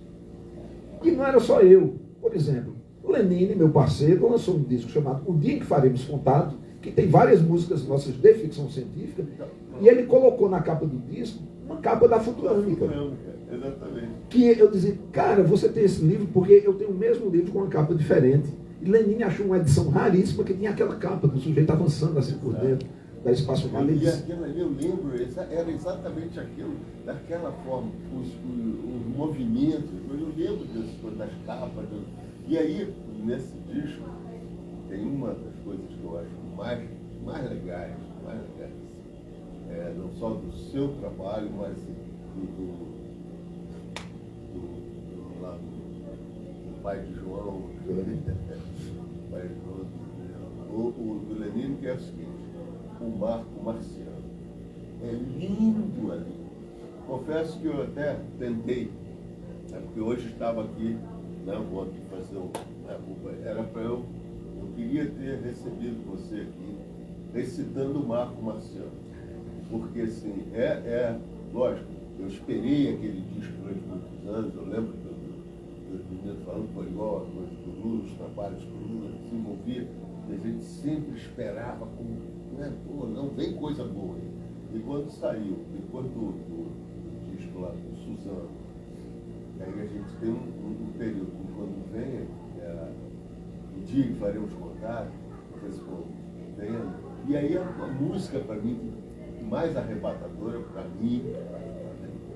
[SPEAKER 2] E não era só eu. Por exemplo, Lenine, meu parceiro, lançou um disco chamado O Dia em que Faremos Contato, que tem várias músicas nossas de ficção científica, e ele colocou na capa do disco uma capa da Futurâmica.
[SPEAKER 1] Exatamente.
[SPEAKER 2] Que eu dizia, cara, você tem esse livro porque eu tenho o mesmo livro com uma capa diferente. E Lenine achou uma edição raríssima que tinha aquela capa do sujeito avançando assim por dentro da espaçonave.
[SPEAKER 1] E aquilo ali, eu lembro, era exatamente aquilo, daquela forma, os movimentos, eu lembro das capas. E aí, nesse disco, tem uma das coisas que eu acho mais legais, não só do seu trabalho, mas do pai de João, pai de João, o do Lenine, que é o seguinte, o Marco Marciano. É lindo ali. Confesso que eu até tentei, porque hoje estava aqui, vou aqui fazer era para eu queria ter recebido você aqui, recitando o Marco Marciano. Porque, assim, lógico, eu esperei aquele disco durante muitos anos, eu lembro que os meninos falando, foi igual a coisa do Lula, os trabalhos que o Lula desenvolvia, e a gente sempre esperava, não vem coisa boa. E quando saiu, depois do disco lá do Suzano, aí a gente tem um período, quando vem, o dia que faremos contato, e aí a música, para mim, mais arrebatadora, para mim,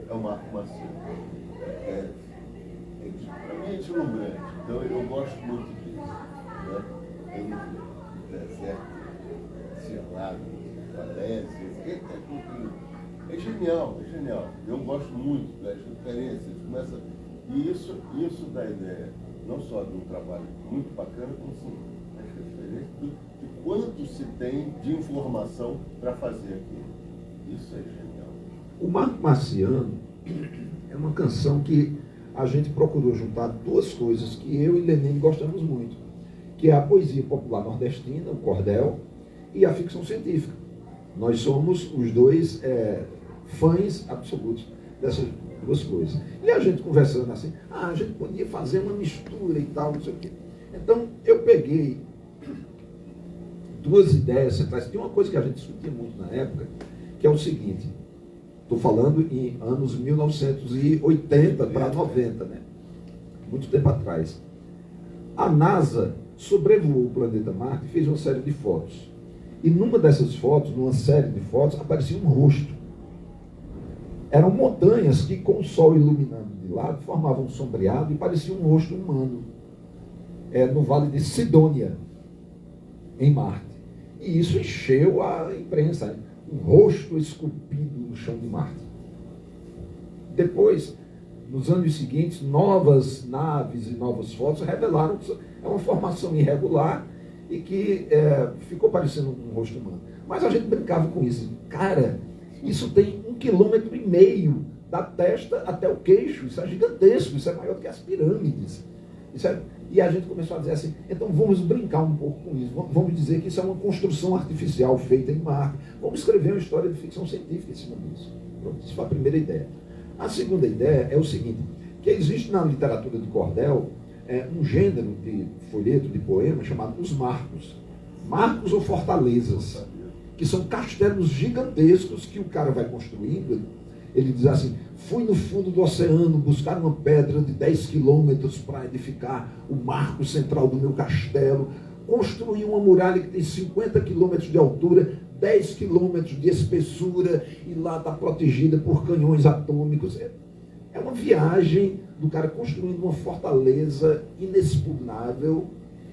[SPEAKER 1] é o Marco Marciano. Para mim é deslumbrante, então eu gosto muito disso. Tem um deserto selado, Valécia, é genial. Eu gosto muito das referências. E isso dá ideia, não só de um trabalho muito bacana, como sim, das referências, de quanto se tem de informação para fazer aquilo. Isso é genial.
[SPEAKER 2] O Marco Marciano é uma canção que a gente procurou juntar duas coisas que eu e Lenine gostamos muito, que é a poesia popular nordestina, o cordel, e a ficção científica. Nós somos os dois fãs absolutos dessas duas coisas. E a gente conversando assim, a gente podia fazer uma mistura e tal, não sei o quê. Então, eu peguei duas ideias centrais. Tem uma coisa que a gente discutia muito na época, que é o seguinte, estou falando em anos 1980 para 90, né? Muito tempo atrás. A NASA sobrevoou o planeta Marte e fez uma série de fotos. E numa dessas fotos, numa série de fotos, aparecia um rosto. Eram montanhas que, com o sol iluminando de lado, formavam um sombreado e parecia um rosto humano. No Vale de Sidônia, em Marte. E isso encheu a imprensa. Um rosto esculpido no chão de Marte. Depois, nos anos seguintes, novas naves e novas fotos revelaram que é uma formação irregular e que ficou parecendo um rosto humano. Mas a gente brincava com isso. Cara, isso tem 1,5 km da testa até o queixo. Isso é gigantesco, isso é maior do que as pirâmides. E a gente começou a dizer assim, então vamos brincar um pouco com isso. Vamos dizer que isso é uma construção artificial feita em Marte. Vamos escrever uma história de ficção científica em cima disso. Pronto, isso foi a primeira ideia. A segunda ideia é o seguinte, que existe na literatura de cordel um gênero de folheto, de poema, chamado os marcos. Marcos ou fortalezas, que são castelos gigantescos que o cara vai construindo. Ele diz assim, fui no fundo do oceano buscar uma pedra de 10 quilômetros para edificar o marco central do meu castelo. Construí uma muralha que tem 50 quilômetros de altura, 10 quilômetros de espessura, e lá está protegida por canhões atômicos. É uma viagem do cara construindo uma fortaleza inexpugnável,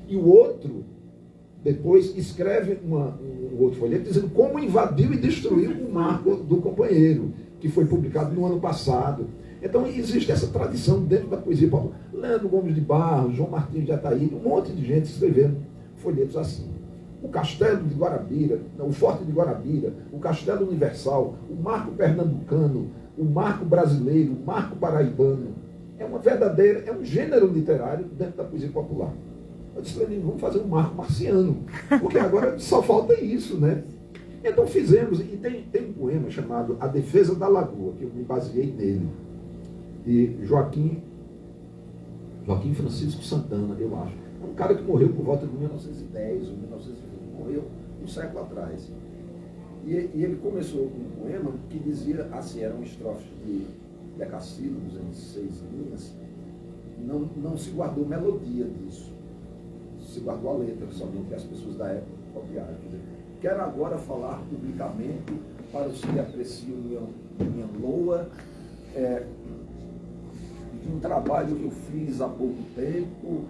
[SPEAKER 2] e o outro depois escreve um outro folheto dizendo como invadiu e destruiu o marco do companheiro, que foi publicado no ano passado. Então existe essa tradição dentro da poesia popular. Leandro Gomes de Barros, João Martins de Ataíde, um monte de gente escrevendo folhetos assim. O Castelo de Guarabira, o Forte de Guarabira, o Castelo Universal, o Marco Pernambucano, o Marco Brasileiro, o Marco Paraibano. É um gênero literário dentro da poesia popular. Eu disse, Lenine, vamos fazer um Marco Marciano, porque agora só falta isso, né? Então fizemos, e tem um poema chamado A Defesa da Lagoa, que eu me baseei nele, de Joaquim Joaquim Francisco Santana, eu acho. É um cara que morreu por volta de 1910 ou 1920, morreu um século atrás. E ele começou com um poema que dizia assim, eram estrofes de decassílabos em 6 linhas, não se guardou melodia disso, se guardou a letra, somente as pessoas da época copiaram. Quero agora falar publicamente para os que apreciam minha loa, de um trabalho que eu fiz há pouco tempo,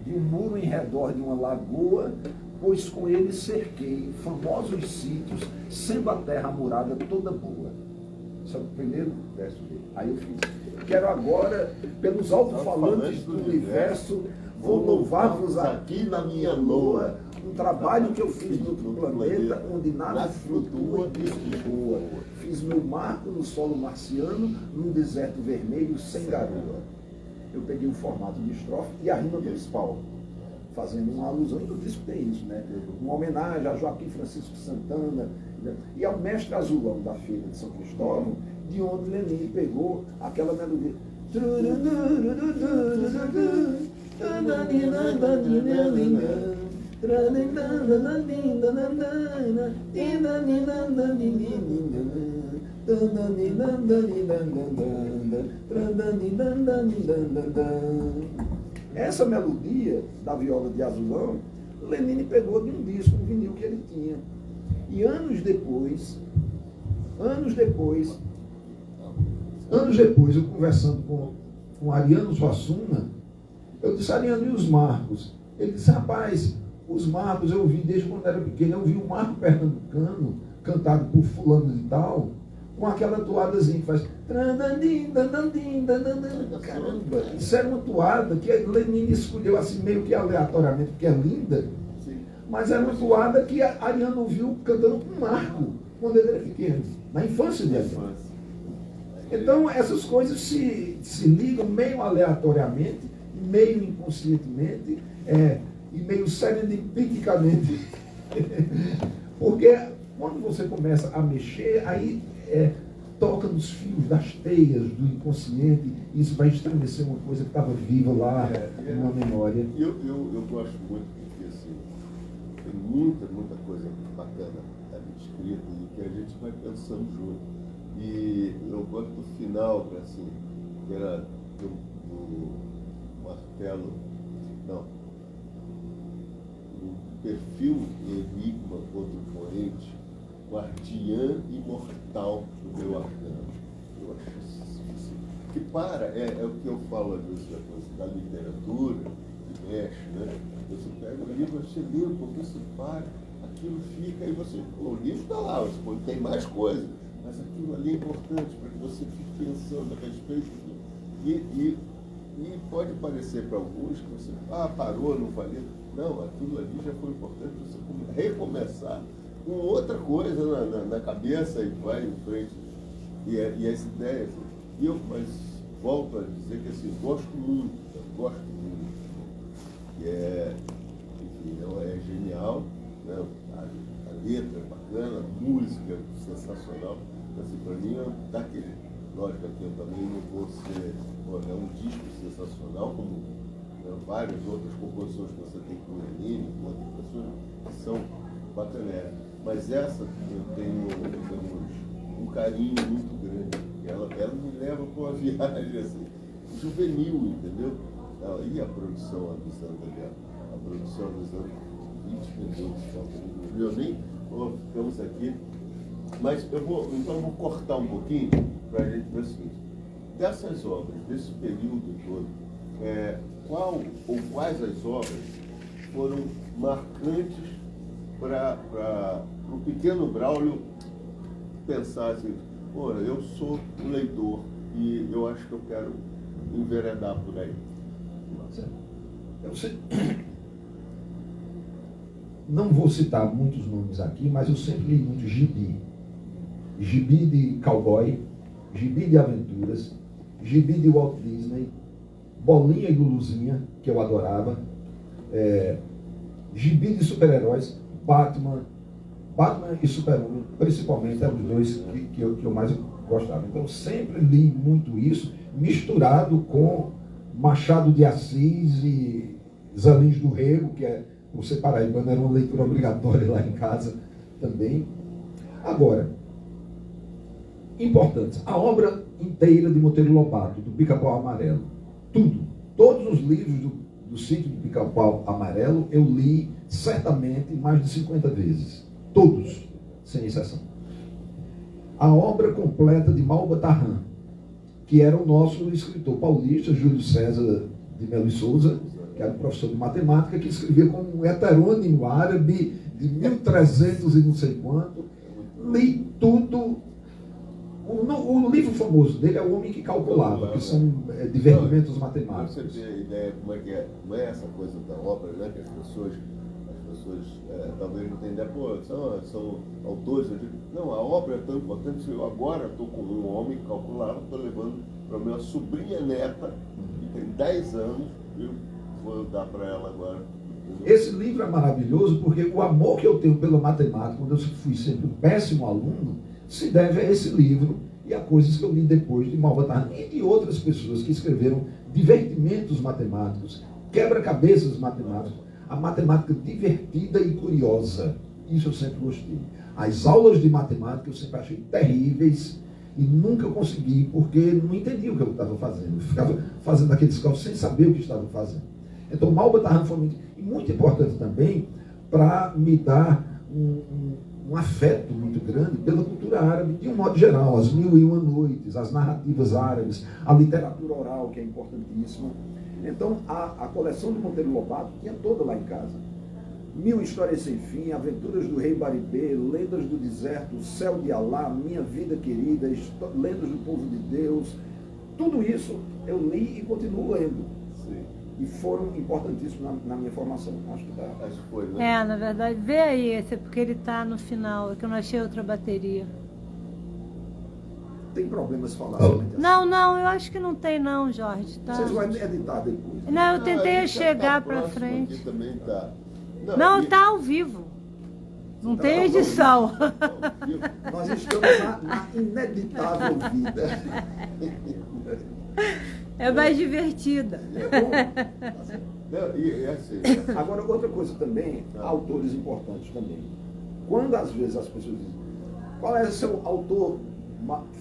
[SPEAKER 2] de um muro em redor de uma lagoa, pois com ele cerquei famosos sítios, sendo a terra murada toda boa. Esse é o primeiro verso dele. Aí eu fiz. Quero agora, pelos alto-falantes do universo, vou louvar-vos aqui na minha loa, um trabalho que eu fiz no outro planeta, onde nada flutua e voa. Fiz meu marco no solo marciano, num deserto vermelho sem garoa. Eu peguei o formato de estrofe e a rima principal, fazendo uma alusão, e no disco tem isso, né? Uma homenagem a Joaquim Francisco Santana e ao mestre azulão da Feira de São Cristóvão, de onde Lenine pegou aquela melodia. Essa melodia da viola de azulão, Lenine pegou de um disco, um vinil que ele tinha. E anos depois, eu conversando com Ariano Suassuna, eu disse, Ariano, e os marcos? Ele disse, rapaz, os marcos eu ouvi desde quando era pequeno, eu ouvi o marco pernambucano, cantado por fulano de tal, com aquela toadazinha que faz... Caramba, isso era uma toada que a Lenine escolheu assim meio que aleatoriamente, porque é linda, mas era uma toada que a Ariano ouviu cantando com Marco, quando ele era pequeno, na infância dele. Então essas coisas se ligam meio aleatoriamente, meio inconscientemente, e meio serendipiticamente. Porque quando você começa a mexer, aí toca nos fios das teias do inconsciente, e isso vai estremecer uma coisa que estava viva lá numa memória.
[SPEAKER 1] Eu gosto muito, porque assim, tem muita coisa bacana ali escrita e que a gente vai pensando junto. E eu gosto do final, assim, que era do Martelo, não, o perfil enigma contra o poente, guardiã imortal do meu arcano. Eu acho isso. Que é o que eu falo às vezes da literatura, que mexe, né? Você pega o livro, você lê um pouquinho, você para, aquilo fica, e você, o livro está lá, você tem mais coisa, mas aquilo ali é importante para que você fique pensando a respeito e pode parecer para alguns que você, parou, não valeu. Não, aquilo ali já foi importante para você recomeçar com outra coisa na cabeça e vai em frente. E as ideias. Mas volto a dizer que assim, gosto muito. Enfim, é genial, né? A letra é bacana, a música é sensacional. Assim, para mim, lógico que eu também não vou ser. É um disco sensacional, como várias outras composições que você tem com o Lenine, com outras pessoas, que são bacanas. Mas essa eu tenho, digamos, um carinho muito grande. Ela me leva para uma viagem assim, juvenil, entendeu? E a produção avisando ali, a produção avisando 20 minutos, eu nem ficamos aqui. Mas eu vou cortar um pouquinho para a gente ver o seguinte. Dessas obras, desse período todo, quais as obras foram marcantes para o pequeno Braulio pensar assim, eu sou um leitor e eu acho que eu quero enveredar por aí?
[SPEAKER 2] Não vou citar muitos nomes aqui, mas eu sempre li muito gibi. Gibi de cowboy, gibi de aventuras, gibi de Walt Disney, Bolinha e Luluzinha, que eu adorava, gibi de super-heróis, Batman e Super-Homem, principalmente, eram os dois que eu mais gostava. Então, sempre li muito isso, misturado com Machado de Assis e Zé Lins do Rego, que é, por ser paraibano, era uma leitura obrigatória lá em casa também. Agora, importante, a obra inteira de Monteiro Lobato, do Pica-Pau Amarelo, tudo, todos os livros do Sítio do Pica-Pau Amarelo, eu li certamente mais de 50 vezes. Todos, sem exceção. A obra completa de Malba Tarran, que era o nosso escritor paulista, Júlio César de Melo e Souza, que era professor de matemática, que escrevia como um heterônimo árabe de 1300 e não sei quanto. Li tudo. O livro famoso dele é O Homem que Calculava, que são divertimentos matemáticos.
[SPEAKER 1] Você tem a ideia como é essa coisa da obra, né? Que as pessoas talvez não tenham ideia, são autores. Não, a obra é tão importante que eu agora estou com um homem que calculava, estou levando para minha sobrinha neta, que tem 10 anos, eu vou dar para ela agora.
[SPEAKER 2] Esse livro é maravilhoso porque o amor que eu tenho pela matemática, quando eu fui sempre um péssimo aluno, se deve a esse livro e a coisas que eu li depois de Malba Tarran e de outras pessoas que escreveram divertimentos matemáticos, quebra-cabeças matemáticos, a matemática divertida e curiosa. Isso eu sempre gostei. As aulas de matemática eu sempre achei terríveis e nunca consegui, porque não entendia o que eu estava fazendo. Eu ficava fazendo aqueles cálculos sem saber o que estava fazendo. Então, Malba Tarran foi muito importante também para me dar um afeto muito grande pela cultura árabe, de um modo geral, as 1001 Noites, as narrativas árabes, a literatura oral, que é importantíssima. Então, a coleção de Monteiro Lobato tinha toda lá em casa. 1000 Histórias Sem Fim, Aventuras do Rei Baribê, Lendas do Deserto, O Céu de Alá, Minha Vida Querida, Lendas do Povo de Deus. Tudo isso eu li e continuo lendo.
[SPEAKER 1] Sim.
[SPEAKER 2] E foram importantíssimos na minha formação. Acho que
[SPEAKER 1] foi, né?
[SPEAKER 5] Na verdade, vê aí esse, porque ele está no final, que eu não achei outra bateria.
[SPEAKER 2] Tem problemas falacionalmente assim?
[SPEAKER 5] Não, eu acho que não tem não, Jorge. Tá?
[SPEAKER 2] Vocês vão editar depois.
[SPEAKER 5] Não, eu tentei chegar para frente.
[SPEAKER 1] Aqui também tá.
[SPEAKER 5] Não, está ao vivo. Não
[SPEAKER 2] Então,
[SPEAKER 5] tem edição.
[SPEAKER 2] Nós estamos na ineditável vida.
[SPEAKER 5] É mais divertida.
[SPEAKER 2] Agora, outra coisa também, autores importantes também. Quando às vezes as pessoas dizem, qual é o seu autor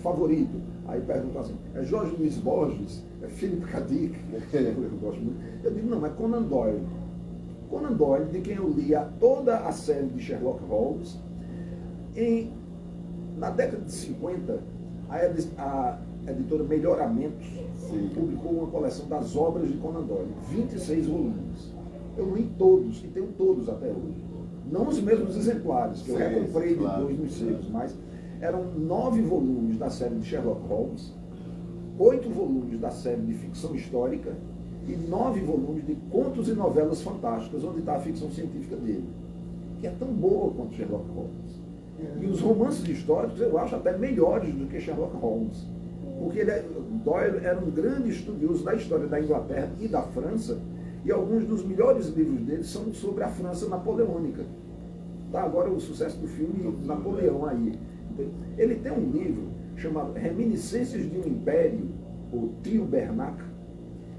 [SPEAKER 2] favorito? Aí perguntam assim, é Jorge Luiz Borges? É Philip K. Dick? Eu gosto muito. Eu digo, não, é Conan Doyle. Conan Doyle, de quem eu lia toda a série de Sherlock Holmes. Na década de 50, a editora Melhoramentos publicou uma coleção das obras de Conan Doyle, 26 volumes. Eu li todos, e tenho todos até hoje. Não os mesmos exemplares, que eu recomprei depois nos secos, mas eram 9 volumes da série de Sherlock Holmes, 8 volumes da série de ficção histórica e 9 volumes de contos e novelas fantásticas, onde está a ficção científica dele, que é tão boa quanto Sherlock Holmes. E os romances históricos eu acho até melhores do que Sherlock Holmes. Porque Doyle era um grande estudioso da história da Inglaterra e da França, e alguns dos melhores livros dele são sobre a França napoleônica. Tá agora o sucesso do filme Napoleão aí. Ele tem um livro chamado Reminiscências de um Império, o Tio Bernac,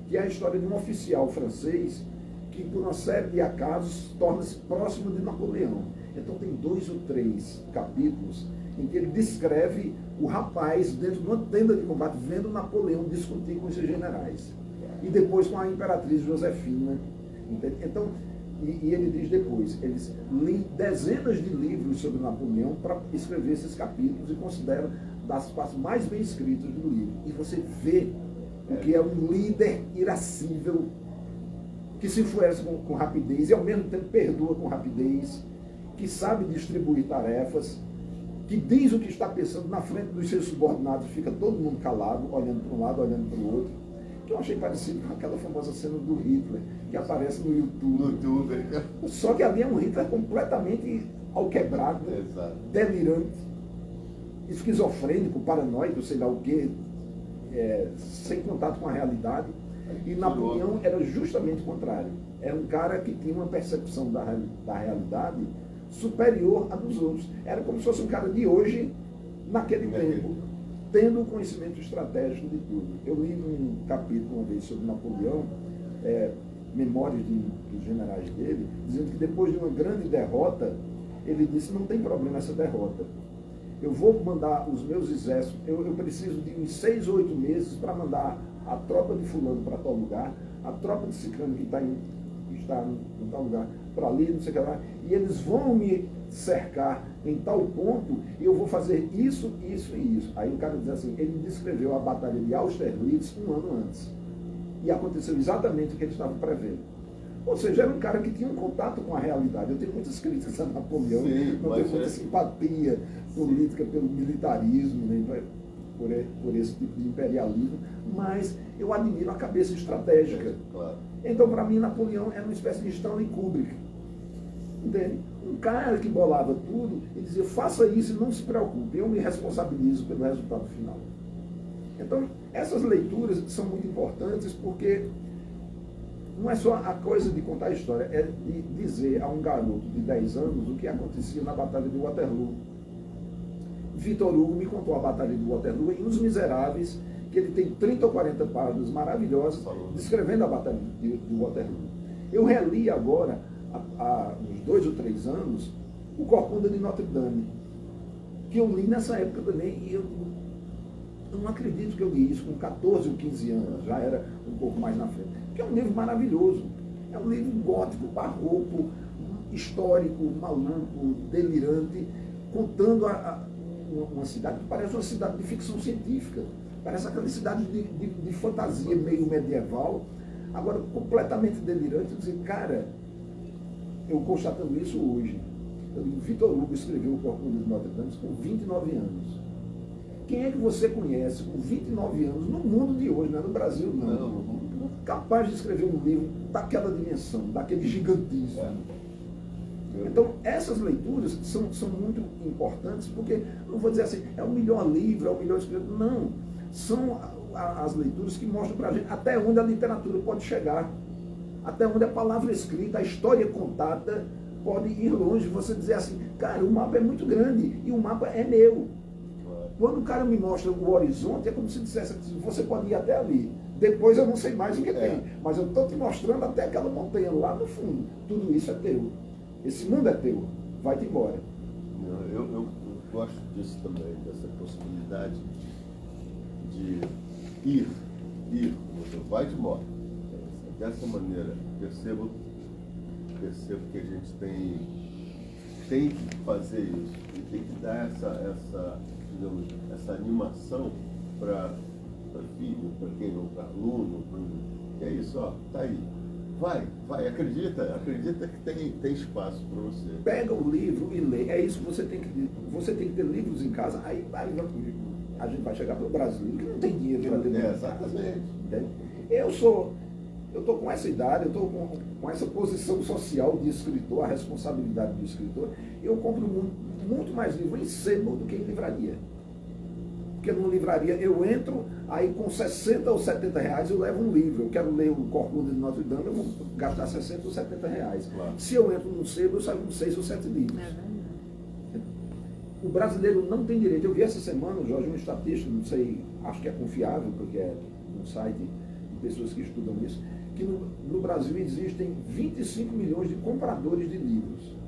[SPEAKER 2] que é a história de um oficial francês que, por uma série de acasos, torna-se próximo de Napoleão. Então tem 2 ou 3 capítulos em que ele descreve o rapaz dentro de uma tenda de combate, vendo Napoleão discutir com os seus generais. E depois com a imperatriz Josefina. Então, e ele diz depois, eles li dezenas de livros sobre Napoleão para escrever esses capítulos e considera das partes mais bem escritas do livro. E você vê o que é um líder irascível, que se influencia com rapidez e ao mesmo tempo perdoa com rapidez, que sabe distribuir tarefas, que diz o que está pensando na frente dos seus subordinados, fica todo mundo calado, olhando para um lado, olhando para o outro, que eu achei parecido com aquela famosa cena do Hitler, que aparece no YouTube. Só que ali é um Hitler completamente alquebrado, delirante, esquizofrênico, paranoico, sei lá o quê, sem contato com a realidade. E Napoleão era justamente o contrário. Era um cara que tinha uma percepção da realidade superior à dos outros. Era como se fosse um cara de hoje, naquele tempo. tendo o conhecimento estratégico de tudo. Eu li um capítulo uma vez sobre Napoleão, memórias dos generais dele, dizendo que depois de uma grande derrota, ele disse, não tem problema essa derrota. Eu vou mandar os meus exércitos, eu preciso de uns 6 ou 8 meses para mandar a tropa de fulano para tal lugar, a tropa de ciclano que está em tal lugar para ali, não sei o que lá, e eles vão me cercar em tal ponto, e eu vou fazer isso, isso e isso. Aí o cara diz assim, ele descreveu a batalha de Austerlitz 1 ano antes. E aconteceu exatamente o que ele estava prevendo. Ou seja, era um cara que tinha um contato com a realidade. Eu tenho muitas críticas a Napoleão, não tenho muita simpatia política pelo militarismo, nem por esse tipo de imperialismo, mas eu admiro a cabeça estratégica.
[SPEAKER 1] Claro.
[SPEAKER 2] Então, para mim, Napoleão era uma espécie de Stanley Kubrick. Entende? Um cara que bolava tudo e dizia, faça isso e não se preocupe, eu me responsabilizo pelo resultado final. Então, essas leituras são muito importantes porque não é só a coisa de contar a história, é de dizer a um garoto de 10 anos o que acontecia na Batalha de Waterloo. Vitor Hugo me contou a Batalha de Waterloo em Os Miseráveis, que ele tem 30 ou 40 páginas maravilhosas descrevendo a Batalha de Waterloo. Eu reli agora, há uns 2 ou 3 anos, o Corcunda de Notre Dame, que eu li nessa época também, e eu não acredito que eu li isso com 14 ou 15 anos, já era um pouco mais na frente. Que é um livro maravilhoso. É um livro gótico, barroco, histórico, maluco, delirante, contando uma cidade que parece uma cidade de ficção científica. Parece aquela cidade de fantasia meio medieval. Agora, completamente delirante. Eu disse, cara, eu constatando isso hoje. O Vitor Hugo escreveu o Corcunda de Notre Dame com 29 anos. Quem é que você conhece com 29 anos no mundo de hoje, não é no Brasil, não, capaz de escrever um livro daquela dimensão, daquele gigantismo? Então, essas leituras são muito importantes, porque, não vou dizer assim, é o melhor livro, é o melhor escritor, não. São as leituras que mostram para a gente até onde a literatura pode chegar, até onde a palavra escrita, a história contada, pode ir longe. Você dizer assim, cara, o mapa é muito grande e o mapa é meu. Quando o cara me mostra o horizonte, é como se dissesse assim, você pode ir até ali. Depois eu não sei mais o que tem. Mas eu estou te mostrando até aquela montanha lá no fundo. Tudo isso é teu. Esse mundo é teu. Vai-te embora.
[SPEAKER 1] Eu gosto disso também, dessa possibilidade de ir. Você vai-te embora. Dessa maneira, percebo que a gente tem que fazer isso. E tem que dar essa animação para filho, para quem não está aluno, que é isso, ó, tá aí. Vai, acredita que tem espaço para você.
[SPEAKER 2] Pega o livro e lê. É isso que você tem que ter livros em casa. Aí a gente vai chegar para o Brasil, que não tem dinheiro para ter livro.
[SPEAKER 1] Exatamente.
[SPEAKER 2] Eu estou com essa idade, eu estou com essa posição social de escritor, a responsabilidade do escritor. Eu compro muito mais livro em sebo do que em livraria. Porque numa livraria eu entro, aí com 60 ou 70 reais eu levo um livro. Eu quero ler o Corcunda de Notre Dame, eu vou gastar 60 ou 70 reais. Claro. Se eu entro num sebo, eu saio com 6 ou 7 livros. O brasileiro não tem direito. Eu vi essa semana, Jorge, um estatístico, não sei, acho que é confiável, porque é um site de pessoas que estudam isso, que no Brasil existem 25 milhões de compradores de livros.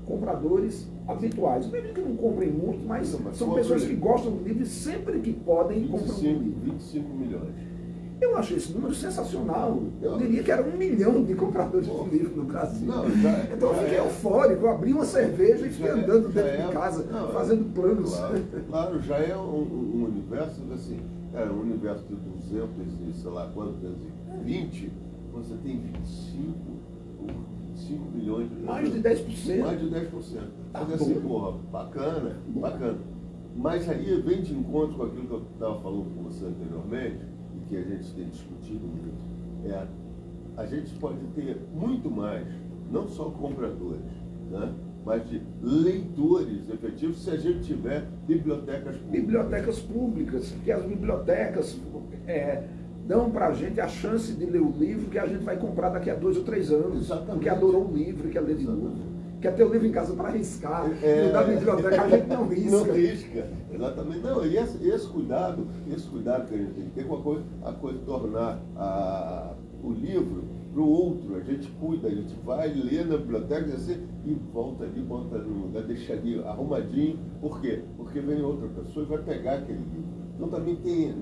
[SPEAKER 2] Compradores habituais, mesmo que não comprem muito, mas são pessoas que gostam do livro e sempre que podem compram um livro.
[SPEAKER 1] 25 milhões.
[SPEAKER 2] Eu acho esse número sensacional. Eu diria que era 1 milhão de compradores de livro no Brasil. Então eu fiquei eufórico, eu abri uma cerveja e fiquei andando dentro de casa, fazendo planos.
[SPEAKER 1] Claro, já é um universo, assim, um universo de 200 e sei lá quantos, 20, você tem 25 milhões de
[SPEAKER 2] mais de 10%.
[SPEAKER 1] Mais de 10%. Mas assim, porra, bacana. Mas aí vem de encontro com aquilo que eu estava falando com você anteriormente, e que a gente tem discutido muito. A gente pode ter muito mais, não só compradores, né? Mas de leitores efetivos, se a gente tiver bibliotecas públicas.
[SPEAKER 2] Bibliotecas públicas, que as bibliotecas dão para a gente a chance de ler o livro que a gente vai comprar daqui a 2 ou 3 anos.
[SPEAKER 1] Exatamente.
[SPEAKER 2] Porque adorou o livro e quer ler de novo. quer ter o livro em casa para riscar. E o da biblioteca a gente não risca.
[SPEAKER 1] Não risca, exatamente. Não, e esse cuidado que a gente tem que ter com a coisa de tornar o livro para o outro. A gente cuida, a gente vai ler na biblioteca assim, e volta ali, bota no lugar, deixa ali arrumadinho. Por quê? Porque vem outra pessoa e vai pegar aquele livro. Então também tem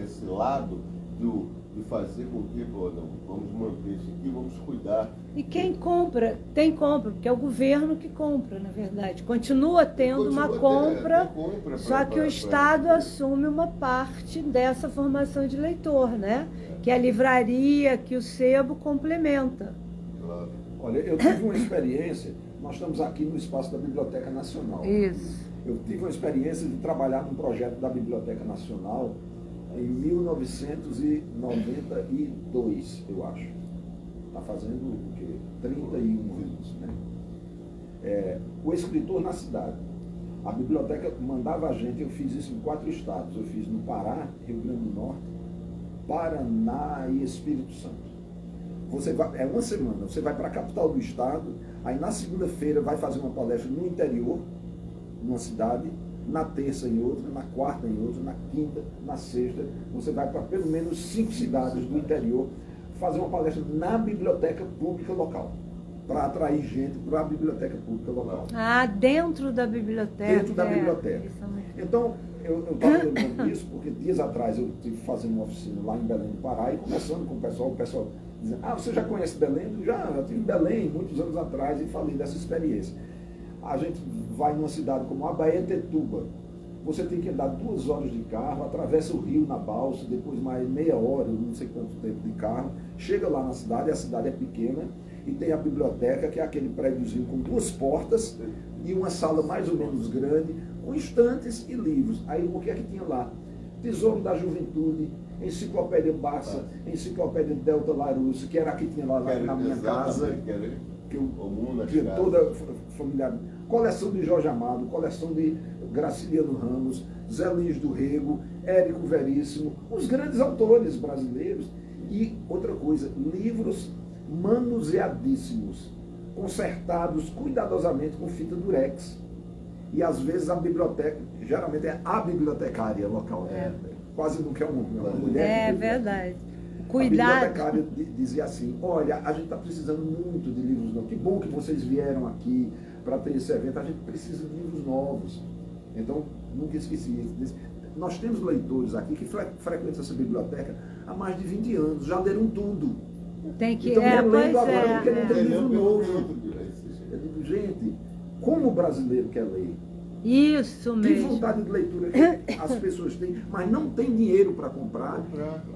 [SPEAKER 1] esse lado de fazer com que, não, vamos manter isso aqui, vamos cuidar.
[SPEAKER 5] E quem compra, porque é o governo que compra, na verdade. Continua tendo uma compra, só que o Estado assume uma parte dessa formação de leitor, né? Que a livraria, que o sebo complementa.
[SPEAKER 1] Claro.
[SPEAKER 2] Olha, eu tive uma experiência, nós estamos aqui no espaço da Biblioteca Nacional.
[SPEAKER 5] Isso.
[SPEAKER 2] Eu tive uma experiência de trabalhar num projeto da Biblioteca Nacional em 1992, eu acho. Está fazendo o quê? 31 anos, né? O escritor na cidade. A biblioteca mandava a gente, eu fiz isso em 4 estados. Eu fiz no Pará, Rio Grande do Norte, Paraná e Espírito Santo. É uma semana, você vai para a capital do estado, aí na segunda-feira vai fazer uma palestra no interior, numa cidade, na terça em outra, na quarta em outra, na quinta, na sexta, você vai para pelo menos 5 cidades do interior fazer uma palestra na biblioteca pública local, para atrair gente para a biblioteca pública local.
[SPEAKER 5] Ah, dentro da biblioteca.
[SPEAKER 2] Dentro da biblioteca.
[SPEAKER 5] Isso é muito...
[SPEAKER 2] Então, eu estava lembrando disso, porque dias atrás eu estive fazendo uma oficina lá em Belém do Pará e conversando com o pessoal dizendo, você já conhece Belém? Já tive em Belém muitos anos atrás e falei dessa experiência. A gente vai numa cidade como Abaetetuba, você tem que andar 2 horas de carro, atravessa o rio na balsa, depois mais meia hora, não sei quanto tempo de carro, chega lá na cidade, a cidade é pequena, e tem a biblioteca, que é aquele prédiozinho com 2 portas, e uma sala mais ou menos grande, com estantes e livros. Aí o que é que tinha lá? Tesouro da Juventude, Enciclopédia Barça, Enciclopédia Delta Larousse, que era a que tinha lá na minha casa, que eu tinha toda familiar. Coleção de Jorge Amado, coleção de Graciliano Ramos, Zé Lins do Rego, Érico Veríssimo, os grandes autores brasileiros. E outra coisa, livros manuseadíssimos, consertados cuidadosamente com fita durex. E às vezes a biblioteca, geralmente é a bibliotecária local, né? Quase nunca é uma mulher.
[SPEAKER 5] É verdade. Cuidado.
[SPEAKER 2] A bibliotecária dizia assim, olha, a gente está precisando muito de livros novos. Que bom que vocês vieram aqui para ter esse evento, a gente precisa de livros novos. Então, nunca esqueci isso. Nós temos leitores aqui que frequentam essa biblioteca há mais de 20 anos, já leram tudo.
[SPEAKER 5] Tem que
[SPEAKER 2] então, relendo agora
[SPEAKER 5] é,
[SPEAKER 2] porque não tem livro novo. Eu digo, gente, como o brasileiro quer ler?
[SPEAKER 5] Isso
[SPEAKER 2] Que
[SPEAKER 5] mesmo.
[SPEAKER 2] vontade de leitura que as pessoas têm, mas não tem dinheiro para comprar.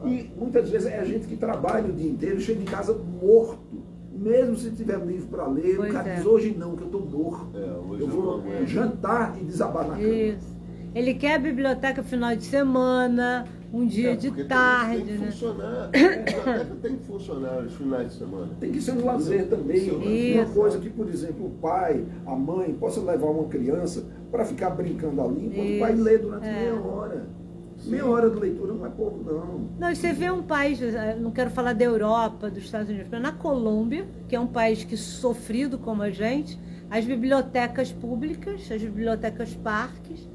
[SPEAKER 2] E muitas vezes é a gente que trabalha o dia inteiro e chega em casa morto. Mesmo se tiver um livro para ler,
[SPEAKER 5] Pois
[SPEAKER 2] o cara
[SPEAKER 5] é.
[SPEAKER 2] diz, hoje não, que eu estou morto.
[SPEAKER 1] Hoje
[SPEAKER 2] Eu vou jantar e desabar na cama.
[SPEAKER 5] Isso. Ele quer a biblioteca final de semana, um dia de
[SPEAKER 1] porque
[SPEAKER 5] tarde,
[SPEAKER 1] tem que
[SPEAKER 5] né?
[SPEAKER 1] funcionar. A biblioteca tem que funcionar nos finais de semana.
[SPEAKER 2] Tem que ser um lazer também. Uma
[SPEAKER 5] Isso.
[SPEAKER 2] coisa que, por exemplo, o pai, a mãe, possa levar uma criança para ficar brincando ali, enquanto o pai lê durante meia hora. Meia hora de leitura não é pouco, não.
[SPEAKER 5] Não, e você vê um país, não quero falar da Europa, dos Estados Unidos, mas na Colômbia, que é um país que sofrido como a gente, as bibliotecas públicas, as bibliotecas parques,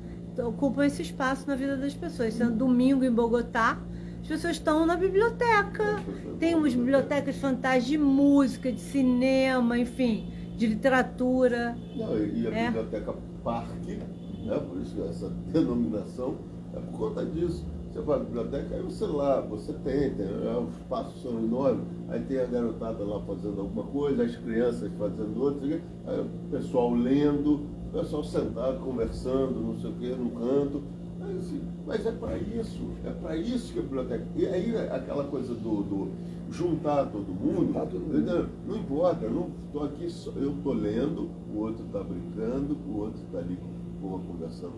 [SPEAKER 5] ocupam esse espaço na vida das pessoas. Sendo domingo em Bogotá, as pessoas estão na biblioteca. Tem umas bibliotecas fantásticas de música, de cinema, enfim, de literatura.
[SPEAKER 1] Não, e a biblioteca parque, né, por isso essa denominação, é por conta disso. Você vai à biblioteca, aí você lá, você tem os espaços são enormes, aí tem a garotada lá fazendo alguma coisa, as crianças fazendo outra, aí o pessoal lendo, o pessoal sentado, conversando, não sei o quê, no canto. Mas é para isso que a biblioteca... E aí aquela coisa do juntar todo mundo, não importa, eu não estou aqui, eu estou lendo, o outro está brincando, o outro está ali conversando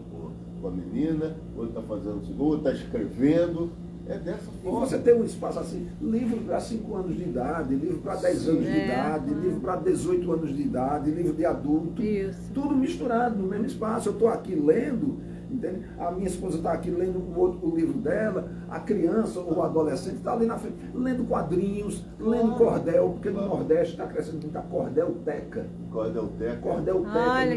[SPEAKER 1] com a menina, o outro está fazendo o outro está escrevendo. É dessa forma.
[SPEAKER 2] E você tem um espaço assim, livro para 5 anos de idade, livro para 10 anos de idade, livro para 18 anos de idade, livro de adulto.
[SPEAKER 5] Isso.
[SPEAKER 2] Tudo misturado no mesmo espaço. Eu estou aqui lendo, Entende? A minha esposa está aqui lendo o livro dela, a criança ou o adolescente está ali na frente, lendo quadrinhos, lendo cordel, porque no Nordeste está crescendo muito a cordelteca.
[SPEAKER 5] Olha,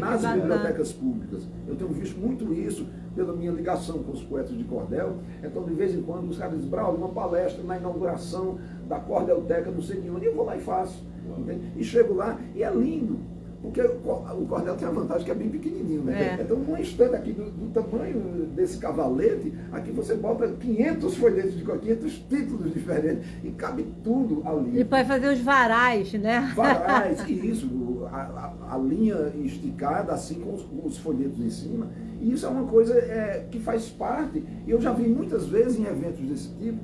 [SPEAKER 2] Nas
[SPEAKER 5] que
[SPEAKER 2] bibliotecas públicas. Eu tenho visto muito isso pela minha ligação com os poetas de cordel. Então, de vez em quando, os caras dizem, Braulio, uma palestra na inauguração da cordelteca, não sei de onde, e eu vou lá e faço. Entende? E chego lá e é lindo. Porque o cordel tem a vantagem que é bem pequenininho, né? Então, num estante aqui do tamanho desse cavalete, aqui você bota 500 folhetos de 500 títulos diferentes e cabe tudo ali.
[SPEAKER 5] E pode fazer os varais, né?
[SPEAKER 2] Varais, isso, a linha esticada, assim, com os folhetos em cima. E isso é uma coisa que faz parte. Eu já vi muitas vezes em eventos desse tipo,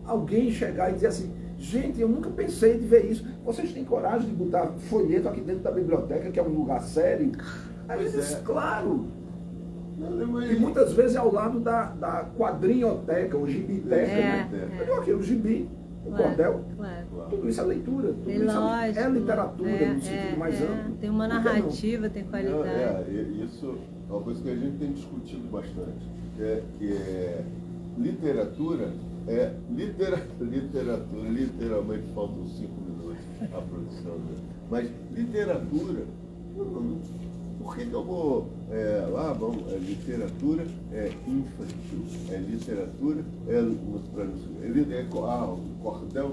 [SPEAKER 2] alguém chegar e dizer assim, gente, eu nunca pensei de ver isso. Vocês têm coragem de botar folheto aqui dentro da biblioteca, que é um lugar sério? Aí eu disse, claro. E muitas vezes é ao lado da quadrinhoteca, ou gibiteca, né? Eu digo aqui, o gibi, o cordel, tudo isso é leitura. Tudo isso é literatura, no sentido mais amplo.
[SPEAKER 5] Tem uma narrativa, tem qualidade.
[SPEAKER 4] Isso é uma coisa que a gente tem discutido bastante, que é literatura. Literatura, literalmente faltam 5 minutos a produção, né? Mas literatura, por que eu vou literatura é infantil, literatura cordel.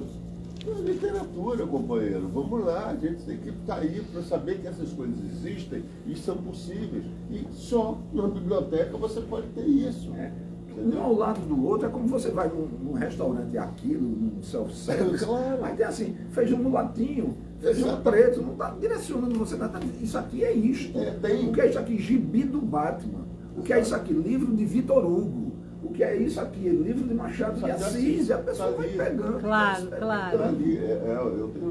[SPEAKER 4] Literatura, companheiro, vamos lá, a gente tem que estar aí para saber que essas coisas existem e são possíveis. E só na biblioteca você pode ter isso. Um ao lado do outro, é como você vai num restaurante aquilo, num self-service, claro. Aí tem assim, feijão mulatinho, feijão preto, não está direcionando você nada. Isso aqui é isto. O que é isso aqui? Gibi do Batman. O que é isso aqui? Livro de Vitor Hugo. O que é isso aqui? Livro de Machado de Assis. E a pessoa vai pegando.
[SPEAKER 5] Claro.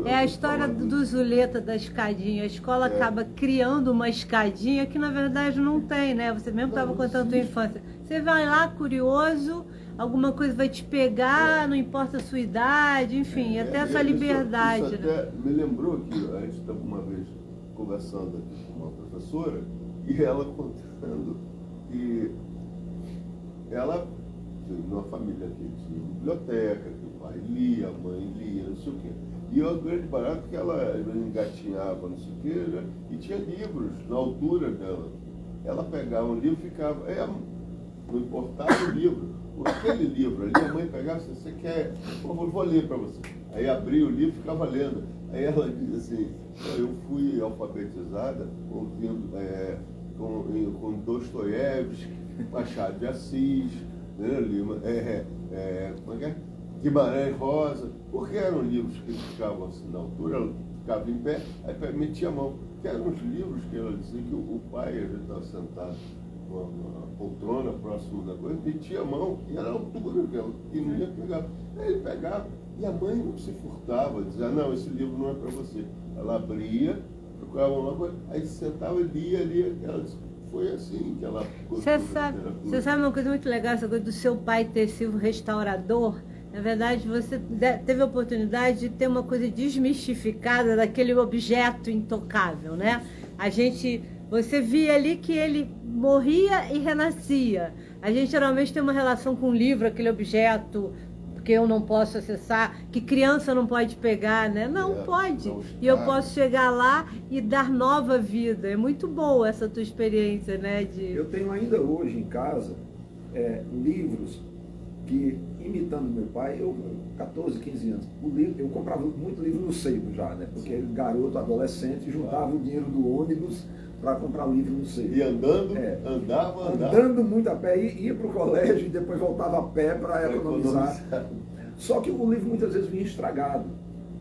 [SPEAKER 5] É a história do Zuleta, da escadinha. A escola acaba criando uma escadinha que na verdade não tem, né? Você mesmo estava contando a tua infância. Você vai lá, curioso, alguma coisa vai te pegar, não importa a sua idade, enfim, até essa liberdade.
[SPEAKER 4] Isso até me lembrou que a gente estava uma vez conversando aqui com uma professora e ela contando que ela, numa família que tinha biblioteca, que o pai lia, a mãe lia, não sei o quê. E o grande barato que ela engatinhava, não sei o quê, né? E tinha livros na altura dela. Ela pegava um livro e ficava... não importava o livro. Aquele livro ali, a mãe pegava, você quer, vou ler para você. Aí abria o livro e ficava lendo. Aí ela diz assim, eu fui alfabetizada ouvindo com Dostoiévski, Machado de Assis, né, Guimarães Rosa, porque eram livros que ficavam assim na altura, ela ficava em pé, aí metia a mão. Que eram os livros que ela dizia que o pai, a gente estava sentado uma poltrona próximo da coisa, metia a mão e era a altura dela, e não ia pegar. Aí ele pegava, e a mãe não se furtava, dizia, não, esse livro não é para você. Ela abria, procurava uma coisa, aí sentava e lia, ela disse, foi assim que ela...
[SPEAKER 5] Você sabe uma coisa muito legal, essa coisa do seu pai ter sido restaurador? Na verdade, você teve a oportunidade de ter uma coisa desmistificada daquele objeto intocável, né? Você via ali que ele morria e renascia. A gente geralmente tem uma relação com o livro, aquele objeto que eu não posso acessar, que criança não pode pegar, né? Não pode. E eu posso chegar lá e dar nova vida. É muito boa essa tua experiência, né?
[SPEAKER 2] Eu tenho ainda hoje em casa livros que, imitando meu pai, eu com 14, 15 anos, eu comprava muito livro no sebo já, né? Porque garoto, adolescente, juntava o dinheiro do ônibus para comprar livro no sebo.
[SPEAKER 4] E andando, andava.
[SPEAKER 2] Andando muito a pé, ia para o colégio e depois voltava a pé para economizar. Só que o livro muitas vezes vinha estragado,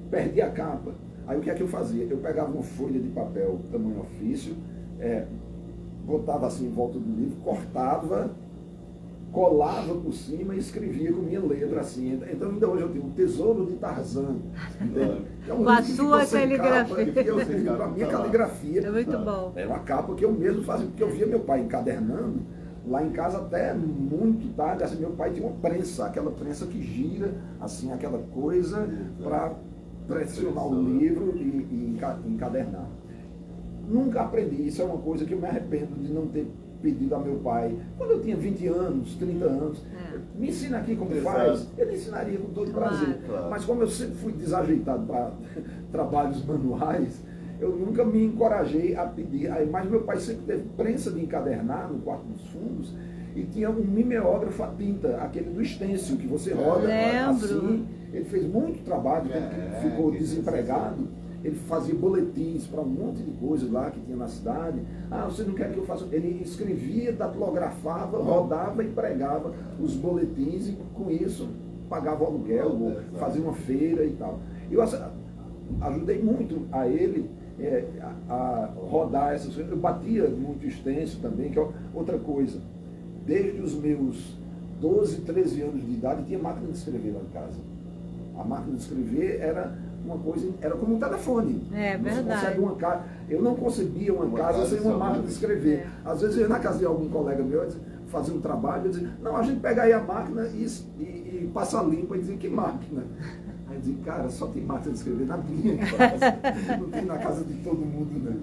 [SPEAKER 2] perdia a capa. Aí o que é que eu fazia? Eu pegava uma folha de papel tamanho ofício, botava assim em volta do livro, cortava, colava por cima e escrevia com minha letra assim. Então ainda hoje eu tenho o Tesouro de Tarzan.
[SPEAKER 5] É um com a sua caligrafia.
[SPEAKER 2] Com a minha caligrafia.
[SPEAKER 5] É muito bom.
[SPEAKER 2] É uma capa que eu mesmo fazia, porque eu via meu pai encadernando lá em casa até muito tarde. Assim, meu pai tinha uma prensa, aquela prensa que gira, assim, aquela coisa para pressionar o livro e encadernar. Nunca aprendi, isso é uma coisa que eu me arrependo de não ter pedido a meu pai, quando eu tinha 20 anos, 30 anos, me ensina aqui como faz, ele ensinaria com todo prazer.
[SPEAKER 1] Claro.
[SPEAKER 2] Mas como eu sempre fui desajeitado para trabalhos manuais, eu nunca me encorajei a pedir. Mas meu pai sempre teve prensa de encadernar no quarto dos fundos e tinha um mimeógrafo a tinta, aquele do stencil, que você roda assim. Ele fez muito trabalho, ele ficou desempregado. Ele fazia boletins para um monte de coisa lá que tinha na cidade. Você não quer que eu faça? Ele escrevia, datilografava, rodava e pregava os boletins e com isso pagava o aluguel, fazia uma feira e tal. Eu ajudei muito a ele a rodar essas coisas. Eu batia muito extenso também, que é outra coisa. Desde os meus 12, 13 anos de idade, tinha máquina de escrever lá em casa. A máquina de escrever era uma coisa, era como um telefone.
[SPEAKER 5] É verdade.
[SPEAKER 2] Eu não concebia uma casa sem uma máquina de escrever. Às vezes eu ia na casa de algum colega meu, fazia um trabalho, eu dizia, não, a gente pega aí a máquina e passa limpa e dizia, que máquina? Aí eu dizia, cara, só tem máquina de escrever na minha casa. Não tem na casa de todo mundo, né?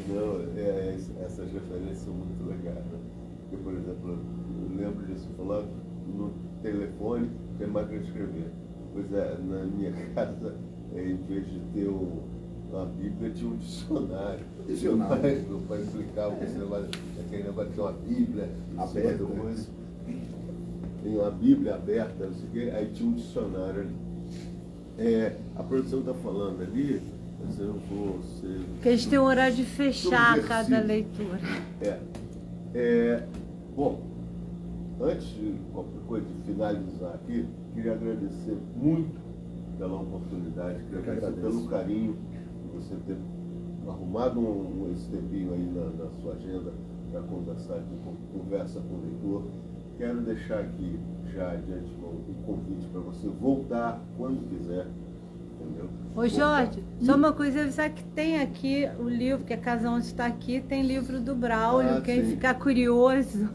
[SPEAKER 1] Não, essas referências são muito legais. Né? Porque, por exemplo, eu lembro disso falando no telefone, tem máquina de escrever. Pois é, na minha casa, em vez de ter uma Bíblia, tinha um dicionário. Meu pai explicava que aquele negócio de ter uma Bíblia aberta, tem uma Bíblia aberta, não sei o quê, aí tinha um dicionário ali. A produção está falando ali, mas eu não vou ser...
[SPEAKER 5] Porque a gente tem um horário de fechar cada leitura.
[SPEAKER 1] Bom, antes de qualquer coisa, de finalizar aqui, queria agradecer muito pela oportunidade, queria agradecer pelo carinho de você ter arrumado esse tempinho aí na sua agenda para conversar aqui, conversa com o leitor. Quero deixar aqui já adiante um convite para você voltar quando quiser. Entendeu?
[SPEAKER 5] Ô Jorge, só uma coisa, sabe que tem aqui o livro, que a Casa Onde está aqui, tem livro do Braulio, quem ficar curioso.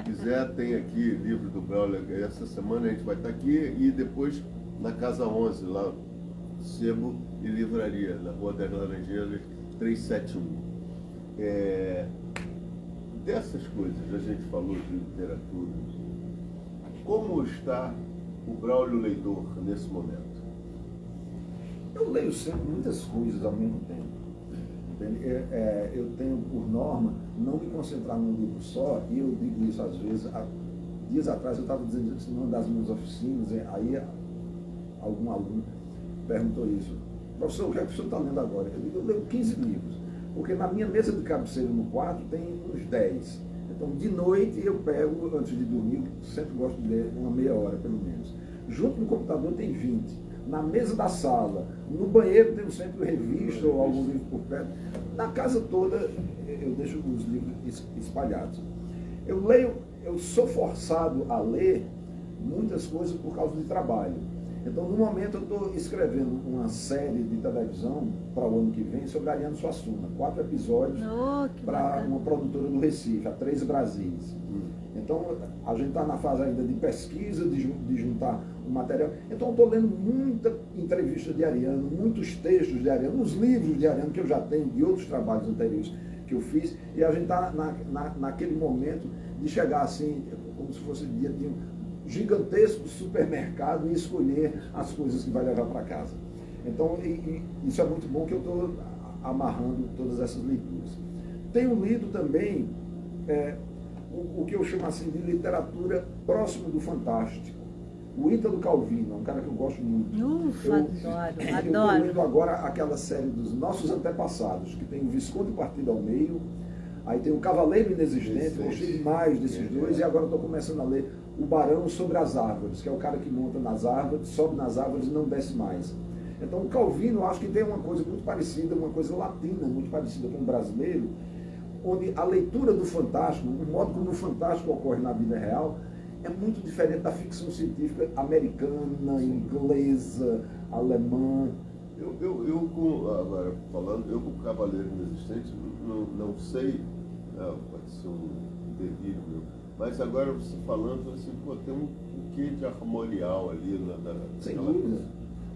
[SPEAKER 1] Quiser, tem aqui livro do Braulio. Essa semana a gente vai estar aqui e depois na Casa 11, lá, Sebo e Livraria, na Rua das Laranjeiras, 371. Dessas coisas, a gente falou de literatura. Como está o Braulio leitor nesse momento?
[SPEAKER 2] Eu leio sempre muitas coisas ao mesmo tempo. Eu tenho por norma não me concentrar num livro só, e eu digo isso às vezes. Dias atrás eu estava dizendo isso numa das minhas oficinas, aí algum aluno perguntou isso. Professor, o que é que o senhor está lendo agora? Eu digo, eu leio 15 livros, porque na minha mesa de cabeceira no quarto tem uns 10. Então, de noite eu pego, antes de dormir, sempre gosto de ler uma meia hora, pelo menos. Junto no computador tem 20. Na mesa da sala, no banheiro tenho sempre revista ou algum livro por perto. Na casa toda eu deixo os livros espalhados. Eu sou forçado a ler muitas coisas por causa de trabalho. Então, no momento, eu estou escrevendo uma série de televisão para o ano que vem sobre Ariano Suassuna. 4 episódios para uma produtora do Recife, a 3 Brasis. Então, a gente está na fase ainda de pesquisa, de juntar o material. Então, eu estou lendo muita entrevista de Ariano, muitos textos de Ariano, os livros de Ariano que eu já tenho, de outros trabalhos anteriores que eu fiz. E a gente está naquele momento de chegar assim, como se fosse dia de um gigantesco supermercado e escolher as coisas que vai levar para casa. Então, isso é muito bom, que eu estou amarrando todas essas leituras. Tenho lido também o que eu chamo assim de literatura próximo do fantástico. O Ítalo Calvino, é um cara que eu gosto muito.
[SPEAKER 5] Adoro.
[SPEAKER 2] Eu estou lendo agora aquela série dos nossos antepassados, que tem o Visconde Partido ao Meio, aí tem o Cavaleiro Inexistente, gostei demais desses dois, e agora estou começando a ler o Barão sobre as Árvores, que é o cara que monta nas árvores, sobe nas árvores e não desce mais. Então o Calvino, eu acho que tem uma coisa muito parecida, uma coisa latina, muito parecida com o brasileiro, onde a leitura do fantástico, o modo como o fantástico ocorre na vida real, é muito diferente da ficção científica americana, inglesa, alemã.
[SPEAKER 1] Agora falando, eu como Cavaleiro Inexistente, não sei, pode ser um delírio meu, mas agora você falando, assim, tem um quê de armorial ali
[SPEAKER 2] sem dúvida.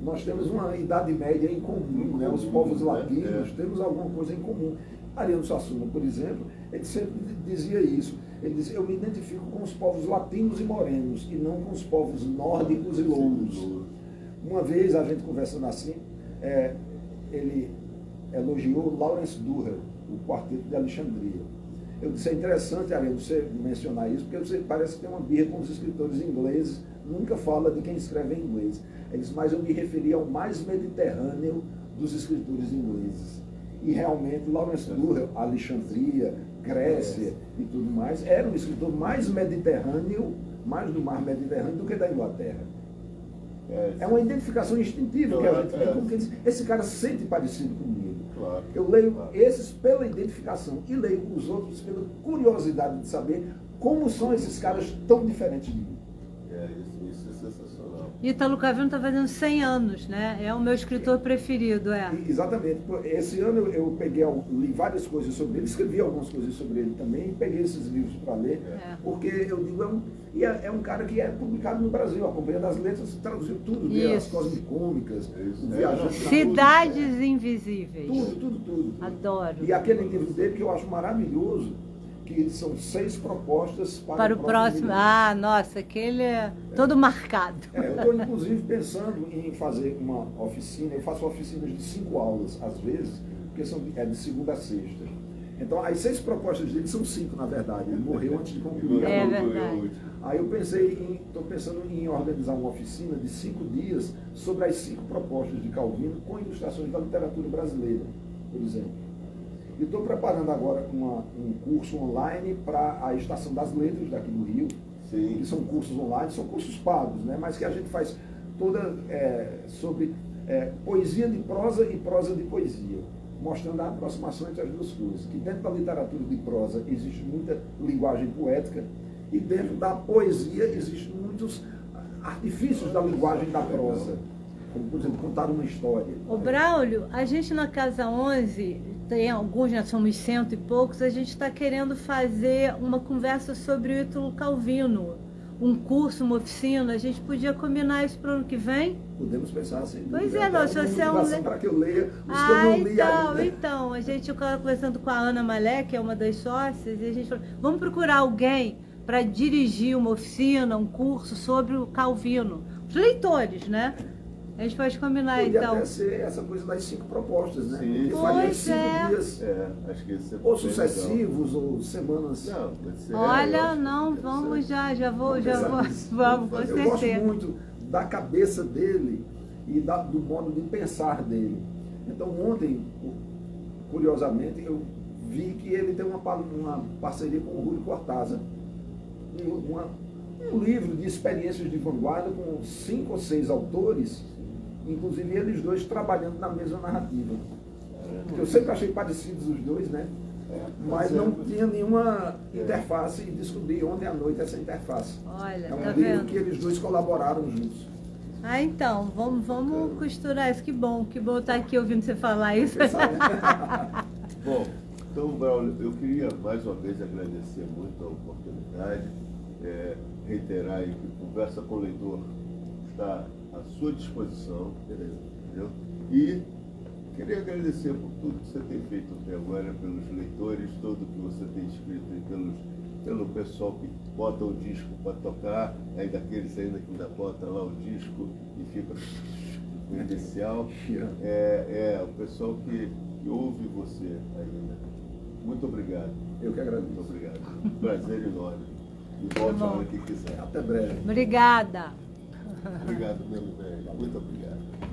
[SPEAKER 2] nós temos uma idade média em comum, né? Os povos latinos temos alguma coisa em comum. Ariano Suassuna, por exemplo, ele sempre dizia isso. Ele dizia, eu me identifico com os povos latinos e morenos, e não com os povos nórdicos e louros. Uma vez, a gente conversando assim, ele elogiou Lawrence Durrell, o Quarteto de Alexandria. Eu disse, é interessante, Ariano, você mencionar isso, porque você parece que tem uma birra com os escritores ingleses, nunca fala de quem escreve em inglês. Ele disse, mas eu me referi ao mais mediterrâneo dos escritores ingleses. E realmente, Lawrence Durrell, Alexandria, Grécia e tudo mais, era um escritor mais mediterrâneo, mais do mar Mediterrâneo do que da Inglaterra. É uma identificação instintiva que a gente tem com quem diz, esse cara sente parecido comigo.
[SPEAKER 1] Claro.
[SPEAKER 2] Eu leio esses pela identificação e leio os outros pela curiosidade de saber como são esses caras tão diferentes de mim.
[SPEAKER 1] Isso é sensacional.
[SPEAKER 5] Ítalo Calvino está fazendo 100 anos, né? É o meu escritor preferido,
[SPEAKER 2] Exatamente. Esse ano eu li várias coisas sobre ele, escrevi algumas coisas sobre ele também, peguei esses livros para ler, porque eu digo, é um cara que é publicado no Brasil, a Companhia das Letras traduziu tudo dele, as Cosmicômicas, o Viajante
[SPEAKER 5] Cidades Invisíveis.
[SPEAKER 2] Tudo.
[SPEAKER 5] Adoro.
[SPEAKER 2] E aquele livro dele que eu acho maravilhoso, que são 6 propostas para o próximo livro.
[SPEAKER 5] Ah, nossa, aquele é todo marcado.
[SPEAKER 2] Eu estou, inclusive, pensando em fazer uma oficina. Eu faço oficinas de 5 aulas, às vezes, porque de segunda a sexta. Então, as 6 propostas dele são 5, na verdade. Ele morreu antes de concluir.
[SPEAKER 5] É verdade.
[SPEAKER 2] Aí eu estou pensando em organizar uma oficina de 5 dias sobre as 5 propostas de Calvino com ilustrações da literatura brasileira, por exemplo. E estou preparando agora um curso online para a Estação das Letras, daqui do Rio.
[SPEAKER 1] Sim.
[SPEAKER 2] Que são cursos online, são cursos pagos, né? Mas que a gente faz toda sobre poesia de prosa e prosa de poesia, mostrando a aproximação entre as duas coisas. Que dentro da literatura de prosa existe muita linguagem poética e dentro da poesia existem muitos artifícios da linguagem da prosa. Como, por exemplo, contar uma história.
[SPEAKER 5] Ô Braulio, a gente na Casa 11, tem alguns, já somos 100 e poucos, a gente está querendo fazer uma conversa sobre o Ítalo Calvino, um curso, uma oficina, a gente podia combinar isso para o ano que vem?
[SPEAKER 2] Podemos pensar assim.
[SPEAKER 5] Pois é, não, se você é um...
[SPEAKER 2] para que eu leia os que eu não li ainda.
[SPEAKER 5] Então, a gente estava conversando com a Ana Malé, que é uma das sócias, e a gente falou, vamos procurar alguém para dirigir uma oficina, um curso sobre o Calvino. Os leitores, né? A gente pode combinar,
[SPEAKER 2] Podia
[SPEAKER 5] então.
[SPEAKER 2] Podia ser essa coisa das 5 propostas, né?
[SPEAKER 1] Sim.
[SPEAKER 2] Faria 5
[SPEAKER 5] Pois
[SPEAKER 2] dias,
[SPEAKER 1] Acho que isso é
[SPEAKER 2] ou sucessivos, ou semanas.
[SPEAKER 1] Não, pode ser.
[SPEAKER 5] Olha, não, vamos vamos, com
[SPEAKER 2] Eu gosto
[SPEAKER 5] certeza.
[SPEAKER 2] muito da cabeça dele e do modo de pensar dele. Então, ontem, curiosamente, eu vi que ele tem uma parceria com o Rúlio Cortázar. Um livro de experiências de vanguarda com 5 ou 6 autores, inclusive eles dois trabalhando na mesma narrativa. Eu sempre achei parecidos os dois, né? Mas não tinha nenhuma interface e descobri ontem à noite essa interface.
[SPEAKER 5] Olha,
[SPEAKER 2] É um
[SPEAKER 5] tá
[SPEAKER 2] livro
[SPEAKER 5] vendo?
[SPEAKER 2] que eles dois colaboraram juntos.
[SPEAKER 5] Ah, então, vamos costurar isso. Que bom estar aqui ouvindo você falar isso.
[SPEAKER 1] Bom, então, Braulio, eu queria mais uma vez agradecer muito a oportunidade, reiterar aí que Conversa com o Leitor está à sua disposição, entendeu? E queria agradecer por tudo que você tem feito até agora, pelos leitores, tudo que você tem escrito e pelo pessoal que bota o disco para tocar, aí daqueles ainda que ainda bota lá o disco e fica inicial. O pessoal que ouve você ainda. Muito obrigado.
[SPEAKER 2] Eu que agradeço.
[SPEAKER 1] Muito obrigado. Prazer enorme. E volte a hora que quiser.
[SPEAKER 2] Até breve.
[SPEAKER 5] Obrigada.
[SPEAKER 1] Obrigado, meu velho. Muito obrigado.